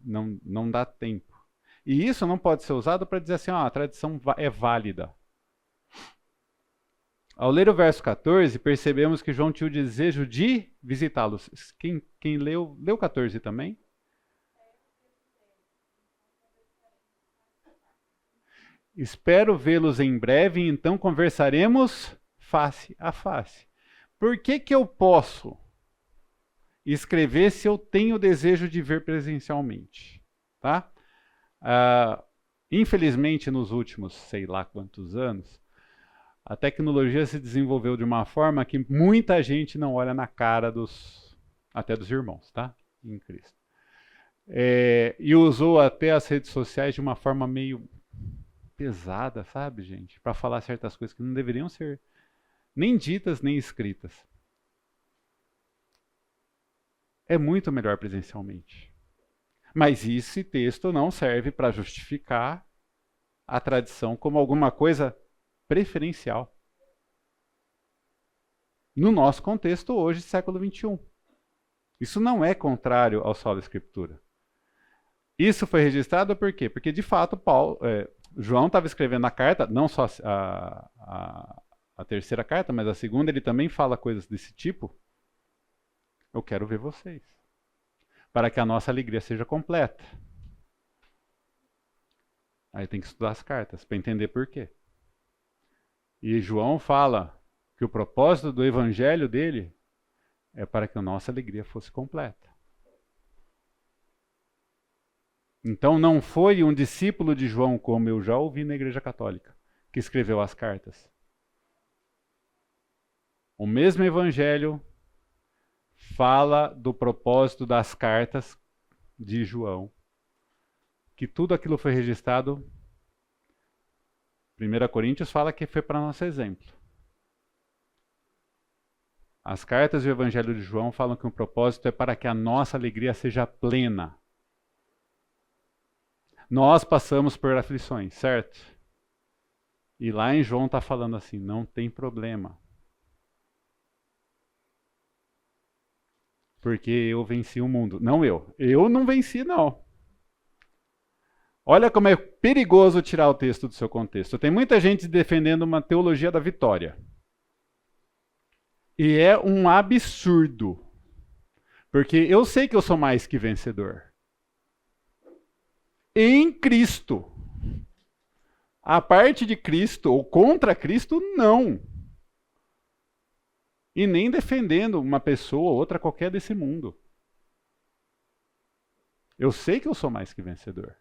não dá tempo. E isso não pode ser usado para dizer assim, a tradição é válida. Ao ler o verso 14, percebemos que João tinha o desejo de visitá-los. Quem leu 14 também? Espero vê-los em breve, e então conversaremos face a face. Por que eu posso escrever se eu tenho o desejo de ver presencialmente? Tá? Infelizmente, nos últimos sei lá quantos anos, a tecnologia se desenvolveu de uma forma que muita gente não olha na cara até dos irmãos, tá? Em Cristo. E usou até as redes sociais de uma forma meio pesada, sabe, gente? Para falar certas coisas que não deveriam ser nem ditas, nem escritas. É muito melhor presencialmente. Mas esse texto não serve para justificar a tradição como alguma coisa preferencial. No nosso contexto hoje, século XXI. Isso não é contrário ao Sola Escritura. Isso foi registrado por quê? Porque, de fato, João estava escrevendo a carta, não só a terceira carta, mas a segunda, ele também fala coisas desse tipo. Eu quero ver vocês, para que a nossa alegria seja completa. Aí tem que estudar as cartas para entender por quê. E João fala que o propósito do evangelho dele é para que a nossa alegria fosse completa. Então não foi um discípulo de João, como eu já ouvi na Igreja Católica, que escreveu as cartas. O mesmo evangelho fala do propósito das cartas de João, que tudo aquilo foi registrado. 1 Coríntios fala que foi para nosso exemplo. As cartas e o evangelho de João falam que o propósito é para que a nossa alegria seja plena. Nós passamos por aflições, certo? E lá em João está falando assim, não tem problema. Porque eu venci o mundo. Não eu. Eu não venci, não. Olha como é perigoso tirar o texto do seu contexto. Tem muita gente defendendo uma teologia da vitória. E é um absurdo. Porque eu sei que eu sou mais que vencedor. Em Cristo. A parte de Cristo ou contra Cristo, não. E nem defendendo uma pessoa ou outra qualquer desse mundo. Eu sei que eu sou mais que vencedor.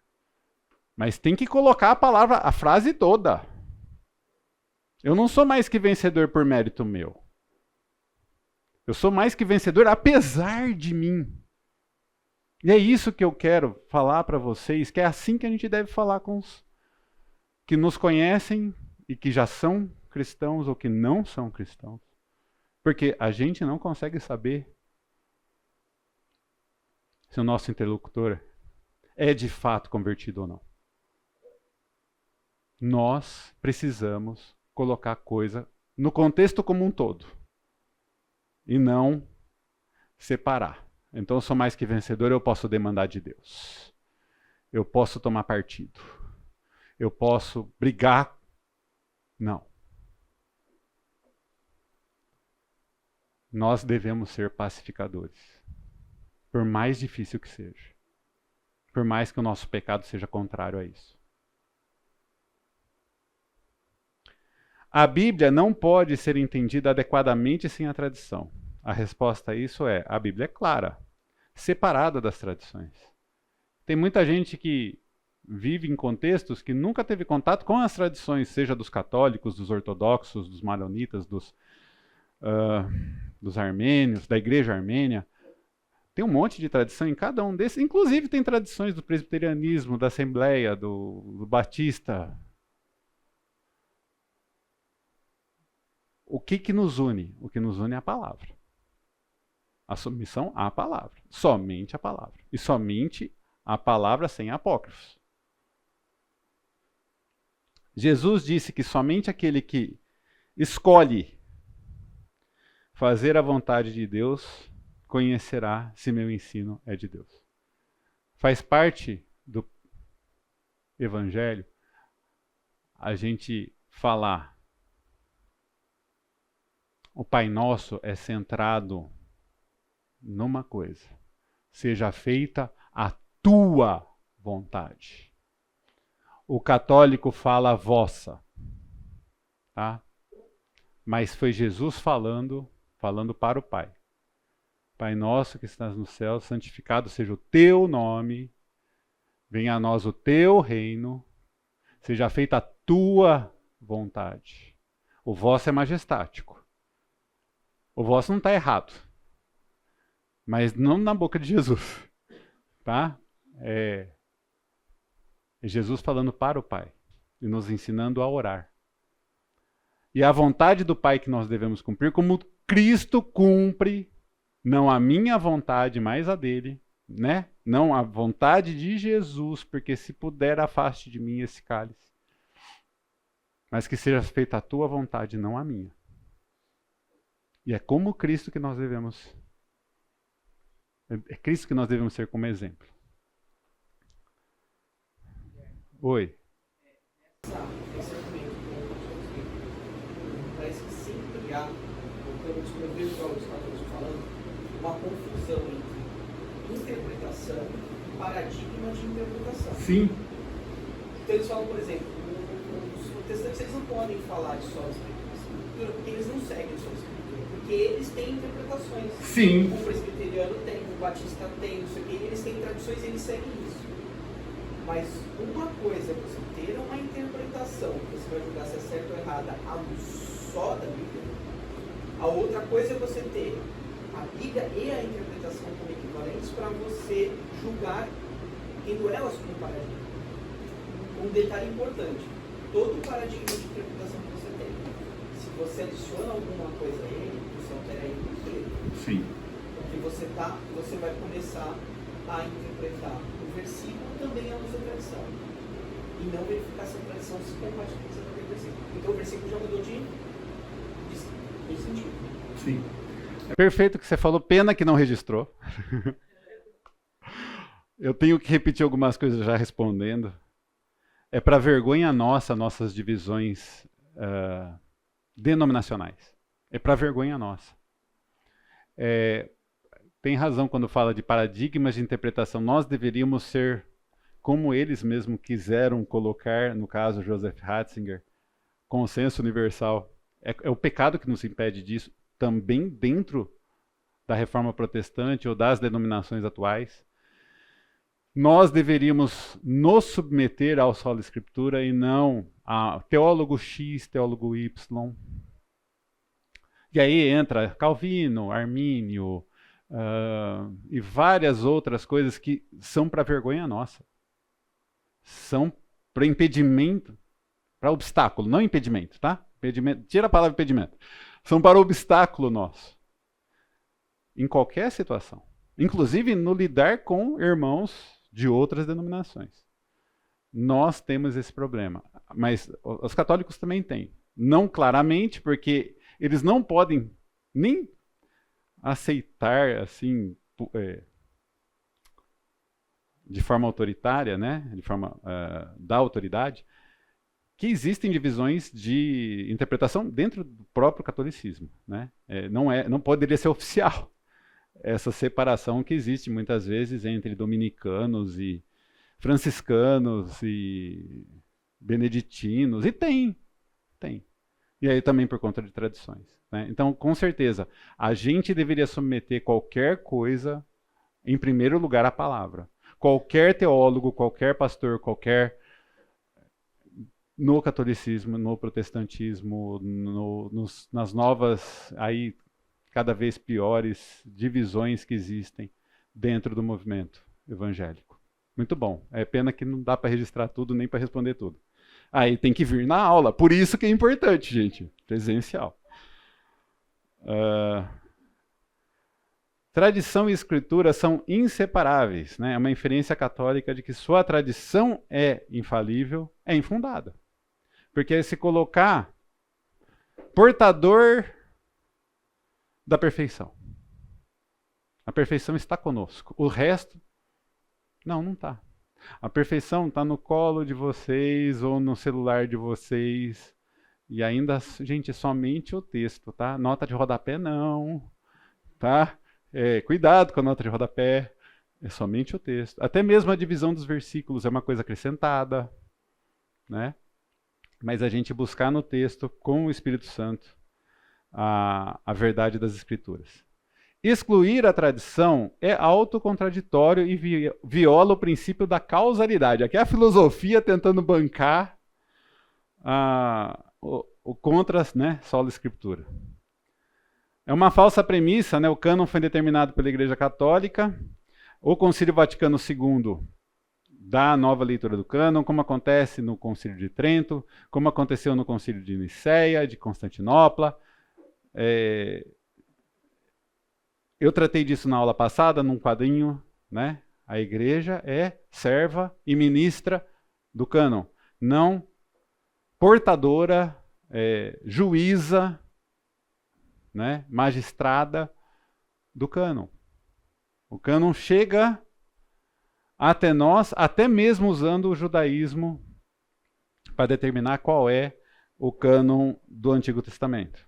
Mas tem que colocar a palavra, a frase toda. Eu não sou mais que vencedor por mérito meu. Eu sou mais que vencedor apesar de mim. E é isso que eu quero falar para vocês, que é assim que a gente deve falar com os que nos conhecem e que já são cristãos ou que não são cristãos. Porque a gente não consegue saber se o nosso interlocutor é de fato convertido ou não. Nós precisamos colocar a coisa no contexto como um todo. E não separar. Então eu sou mais que vencedor, eu posso demandar de Deus. Eu posso tomar partido. Eu posso brigar. Não. Nós devemos ser pacificadores. Por mais difícil que seja. Por mais que o nosso pecado seja contrário a isso. A Bíblia não pode ser entendida adequadamente sem a tradição. A resposta a isso é, a Bíblia é clara, separada das tradições. Tem muita gente que vive em contextos que nunca teve contato com as tradições, seja dos católicos, dos ortodoxos, dos maronitas, dos armênios, da igreja armênia. Tem um monte de tradição em cada um desses. Inclusive tem tradições do presbiterianismo, da Assembleia, do Batista. O que nos une? O que nos une é a palavra. A submissão à palavra. Somente a palavra. E somente a palavra sem apócrifos. Jesus disse que somente aquele que escolhe fazer a vontade de Deus conhecerá se meu ensino é de Deus. Faz parte do Evangelho a gente falar. O Pai Nosso é centrado numa coisa. Seja feita a tua vontade. O católico fala a vossa. Tá? Mas foi Jesus falando para o Pai. Pai nosso que estás no céu, santificado seja o teu nome. Venha a nós o teu reino. Seja feita a tua vontade. O vosso é majestático. O vosso não está errado. Mas não na boca de Jesus. Tá? É Jesus falando para o Pai. E nos ensinando a orar. E a vontade do Pai que nós devemos cumprir, como Cristo cumpre, não a minha vontade, mas a dele, né? Não a vontade de Jesus, porque se puder, afaste de mim esse cálice. Mas que seja feita a tua vontade, não a minha. E é como Cristo que nós devemos. É Cristo que nós devemos ser como exemplo. Oi. Esse argumento parece que sempre há, voltando ao que eu vejo os católicos falando, uma confusão entre interpretação e paradigma de interpretação. Sim. Então eles falam, por exemplo, os protestantes eles não podem falar de sola escritura porque eles não seguem sola escritura, porque eles têm interpretações. Sim. O presbiteriano tem, o batista tem, não sei o quê, eles têm tradições e eles seguem isso. Mas uma coisa é você ter uma interpretação que você vai julgar se é certa ou errada à luz só da Bíblia. A outra coisa é você ter a Bíblia e a interpretação como equivalentes para você julgar, tendo elas como paradigma. Um detalhe importante: todo paradigma de interpretação que você tem, se você adiciona alguma coisa a ele, você altera ele inteiro. Sim. Porque você vai começar a interpretar o versículo também à luz da tradição. E não verificar se a tradição se compatibiliza com aquele versículo. Então o versículo já mudou de sentido. Sim. É perfeito o que você falou, pena que não registrou. Eu tenho que repetir algumas coisas já respondendo. É para vergonha nossa, nossas divisões denominacionais. É para vergonha nossa. Tem razão quando fala de paradigmas de interpretação. Nós deveríamos ser como eles mesmos quiseram colocar, no caso Joseph Ratzinger, consenso universal. É o pecado que nos impede disso, também dentro da reforma protestante ou das denominações atuais. Nós deveríamos nos submeter ao sola escritura e não a teólogo X, teólogo Y. E aí entra Calvino, Armínio e várias outras coisas que são para vergonha nossa. São para impedimento, para obstáculo, não impedimento, tá? Impedimento, tira a palavra impedimento. São para obstáculo nosso. Em qualquer situação. Inclusive no lidar com irmãos de outras denominações. Nós temos esse problema. Mas os católicos também têm. Não claramente, porque eles não podem nem aceitar assim de forma autoritária, né, de forma da autoridade, que existem divisões de interpretação dentro do próprio catolicismo, né? Não poderia ser oficial essa separação que existe muitas vezes entre dominicanos e franciscanos e beneditinos, e tem. E aí também por conta de tradições, né? Então, com certeza, a gente deveria submeter qualquer coisa, em primeiro lugar, à palavra. Qualquer teólogo, qualquer pastor, no catolicismo, no protestantismo, nas novas, aí cada vez piores divisões que existem dentro do movimento evangélico. Muito bom. É pena que não dá para registrar tudo nem para responder tudo. Aí tem que vir na aula. Por isso que é importante, gente. Presencial. Tradição e escritura são inseparáveis, né? É uma inferência católica de que sua tradição é infalível, é infundada. Porque se colocar portador da perfeição. A perfeição está conosco. O resto, não está. A perfeição está no colo de vocês ou no celular de vocês. E ainda, gente, somente o texto, tá? Nota de rodapé não, tá? Cuidado com a nota de rodapé. É somente o texto. Até mesmo a divisão dos versículos é uma coisa acrescentada, né? Mas a gente buscar no texto, com o Espírito Santo, a verdade das Escrituras. Excluir a tradição é autocontraditório e viola o princípio da causalidade. Aqui é a filosofia tentando bancar o contra, né, sola escritura. É uma falsa premissa, né? O cânon foi determinado pela Igreja Católica. O Concílio Vaticano II dá a nova leitura do cânon, como acontece no Concílio de Trento, como aconteceu no Concílio de Nicéia, de Constantinopla. Eu tratei disso na aula passada, num quadrinho, né? A igreja é serva e ministra do cânon, não portadora, juíza, né? Magistrada do cânon. O cânon chega até nós, até mesmo usando o judaísmo para determinar qual é o cânon do Antigo Testamento.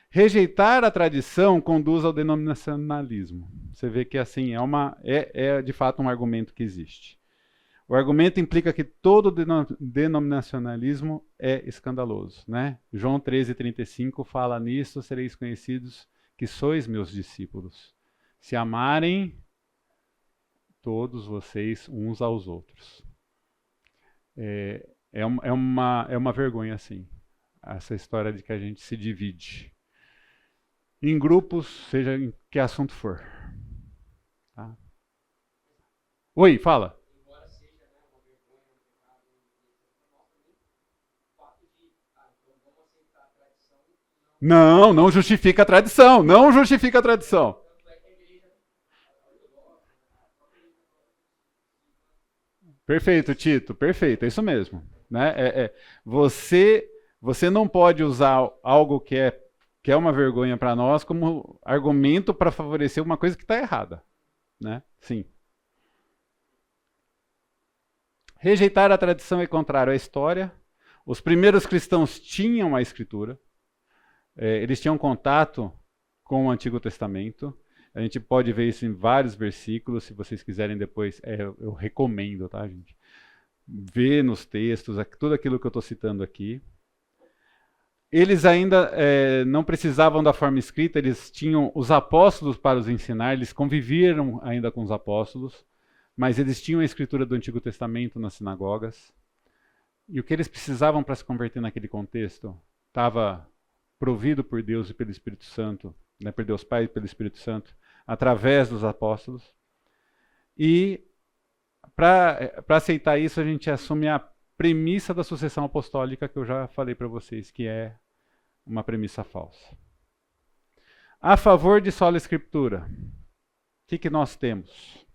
Rejeitar a tradição conduz ao denominacionalismo. Você vê que assim é de fato um argumento que existe. O argumento implica que todo denominacionalismo é escandaloso, né? João 13:35 fala nisso: sereis conhecidos que sois meus discípulos, se amarem todos vocês uns aos outros. É uma vergonha, assim, essa história de que a gente se divide. Em grupos, seja em que assunto for. Tá? Oi, fala. Embora seja, né, uma vergonha, um pecado, para nós também, o fato de, então vamos aceitar a tradição, Não justifica a tradição. Não justifica a tradição. tanto é que a igreja ortodoxa, a própria igreja Perfeito, Tito. Perfeito. É isso mesmo. Né? Você não pode usar algo que é uma vergonha para nós como argumento para favorecer uma coisa que está errada. Né? Sim. Rejeitar a tradição é contrário à história. Os primeiros cristãos tinham a escritura. Eles tinham contato com o Antigo Testamento. A gente pode ver isso em vários versículos. Se vocês quiserem depois, eu recomendo, tá, gente? Ver nos textos, tudo aquilo que eu estou citando aqui. Eles ainda não precisavam da forma escrita, eles tinham os apóstolos para os ensinar, eles conviveram ainda com os apóstolos, mas eles tinham a escritura do Antigo Testamento nas sinagogas. E o que eles precisavam para se converter naquele contexto estava provido por Deus e pelo Espírito Santo, né, por Deus Pai e pelo Espírito Santo, através dos apóstolos. E para aceitar isso, a gente assume a premissa da sucessão apostólica que eu já falei para vocês, que é uma premissa falsa. A favor de sola escritura, o que nós temos?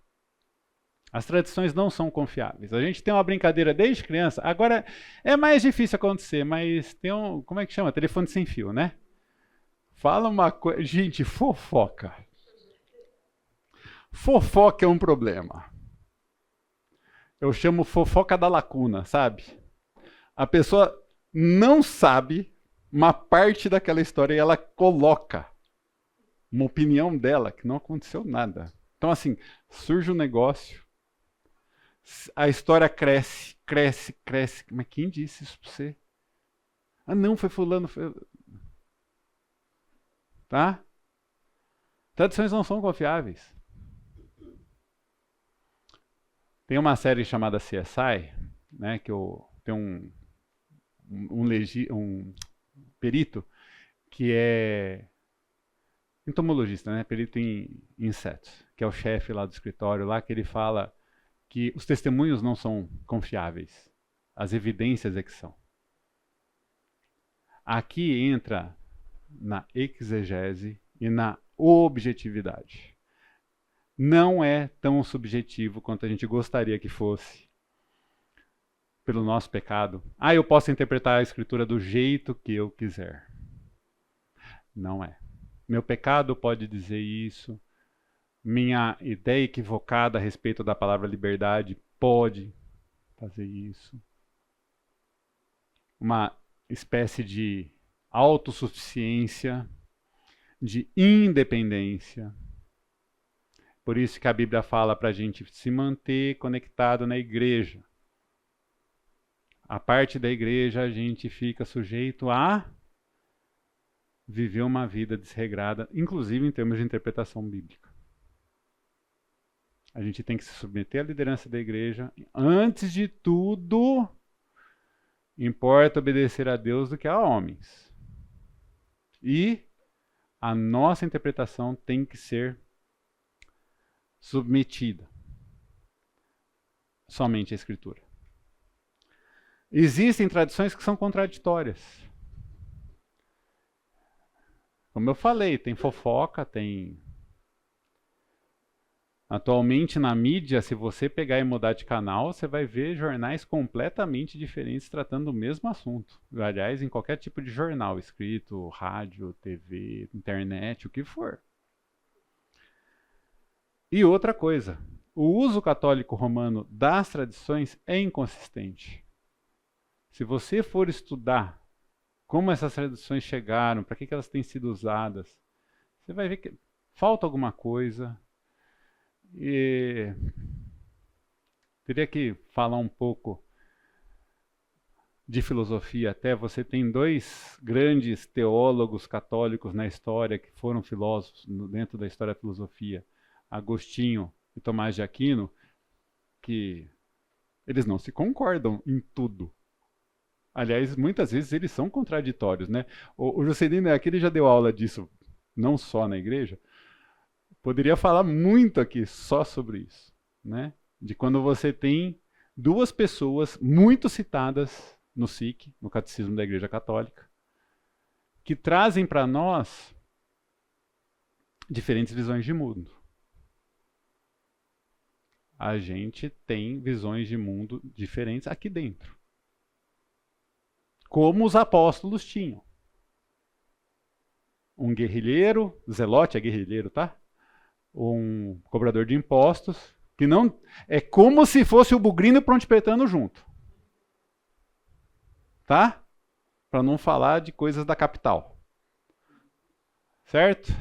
As tradições não são confiáveis. A gente tem uma brincadeira desde criança. Agora é mais difícil acontecer, mas tem como é que chama? Telefone sem fio, né? Fala uma coisa. Gente, fofoca. Fofoca é um problema. Eu chamo fofoca da lacuna, sabe? A pessoa não sabe uma parte daquela história e ela coloca uma opinião dela que não aconteceu nada. Então, assim, surge um negócio, a história cresce. Mas quem disse isso pra você? Ah, não, foi fulano. Tá? Tradições não são confiáveis. Tem uma série chamada CSI, né, que tem um perito que é entomologista, né, perito em insetos, que é o chefe lá do escritório, lá que ele fala que os testemunhos não são confiáveis, as evidências é que são. Aqui entra na exegese e na objetividade. Não é tão subjetivo quanto a gente gostaria que fosse pelo nosso pecado. Eu posso interpretar a escritura do jeito que eu quiser. Não é. Meu pecado pode dizer isso. Minha ideia equivocada a respeito da palavra liberdade pode fazer isso. Uma espécie de autossuficiência, de independência. Por isso que a Bíblia fala para a gente se manter conectado na igreja. A parte da igreja a gente fica sujeito a viver uma vida desregrada, inclusive em termos de interpretação bíblica. A gente tem que se submeter à liderança da igreja. Antes de tudo, importa obedecer a Deus do que a homens. E a nossa interpretação tem que ser submetida somente à Escritura. Existem tradições que são contraditórias. Como eu falei, tem fofoca, tem... Atualmente na mídia, se você pegar e mudar de canal, você vai ver jornais completamente diferentes tratando do mesmo assunto. Aliás, em qualquer tipo de jornal, escrito, rádio, TV, internet, o que for. E outra coisa, o uso católico romano das tradições é inconsistente. Se você for estudar como essas tradições chegaram, para que elas têm sido usadas, você vai ver que falta alguma coisa. E teria que falar um pouco de filosofia até. Você tem dois grandes teólogos católicos na história que foram filósofos dentro da história da filosofia, Agostinho e Tomás de Aquino, que eles não se concordam em tudo. Aliás, muitas vezes eles são contraditórios, né? O Juscelino aqui, ele já deu aula disso, não só na igreja. Poderia falar muito aqui só sobre isso, né? De quando você tem duas pessoas muito citadas no SIC, no Catecismo da Igreja Católica, que trazem para nós diferentes visões de mundo. A gente tem visões de mundo diferentes aqui dentro. Como os apóstolos tinham. Um guerrilheiro, Zelote é guerrilheiro, tá? Um cobrador de impostos, que não... É como se fosse o Bugrino e o Pronto junto. Tá? Para não falar de coisas da capital. Certo?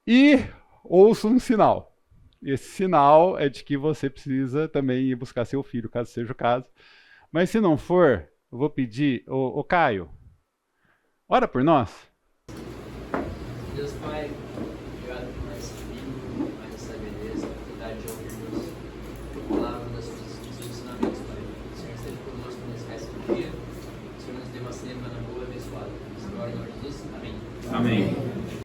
E ouça um sinal. Esse sinal é de que você precisa também ir buscar seu filho, caso seja o caso. Mas se não for, eu vou pedir, ô Caio, ora por nós. Deus Pai, obrigado por mais esse livro, mais essa beleza, a oportunidade de ouvirmos a palavra dos seus ensinamentos, Pai. O Senhor esteja conosco nesse resto do dia. O Senhor nos dê uma semana boa e abençoada. Senhor, em nome de Jesus. Amém. Amém.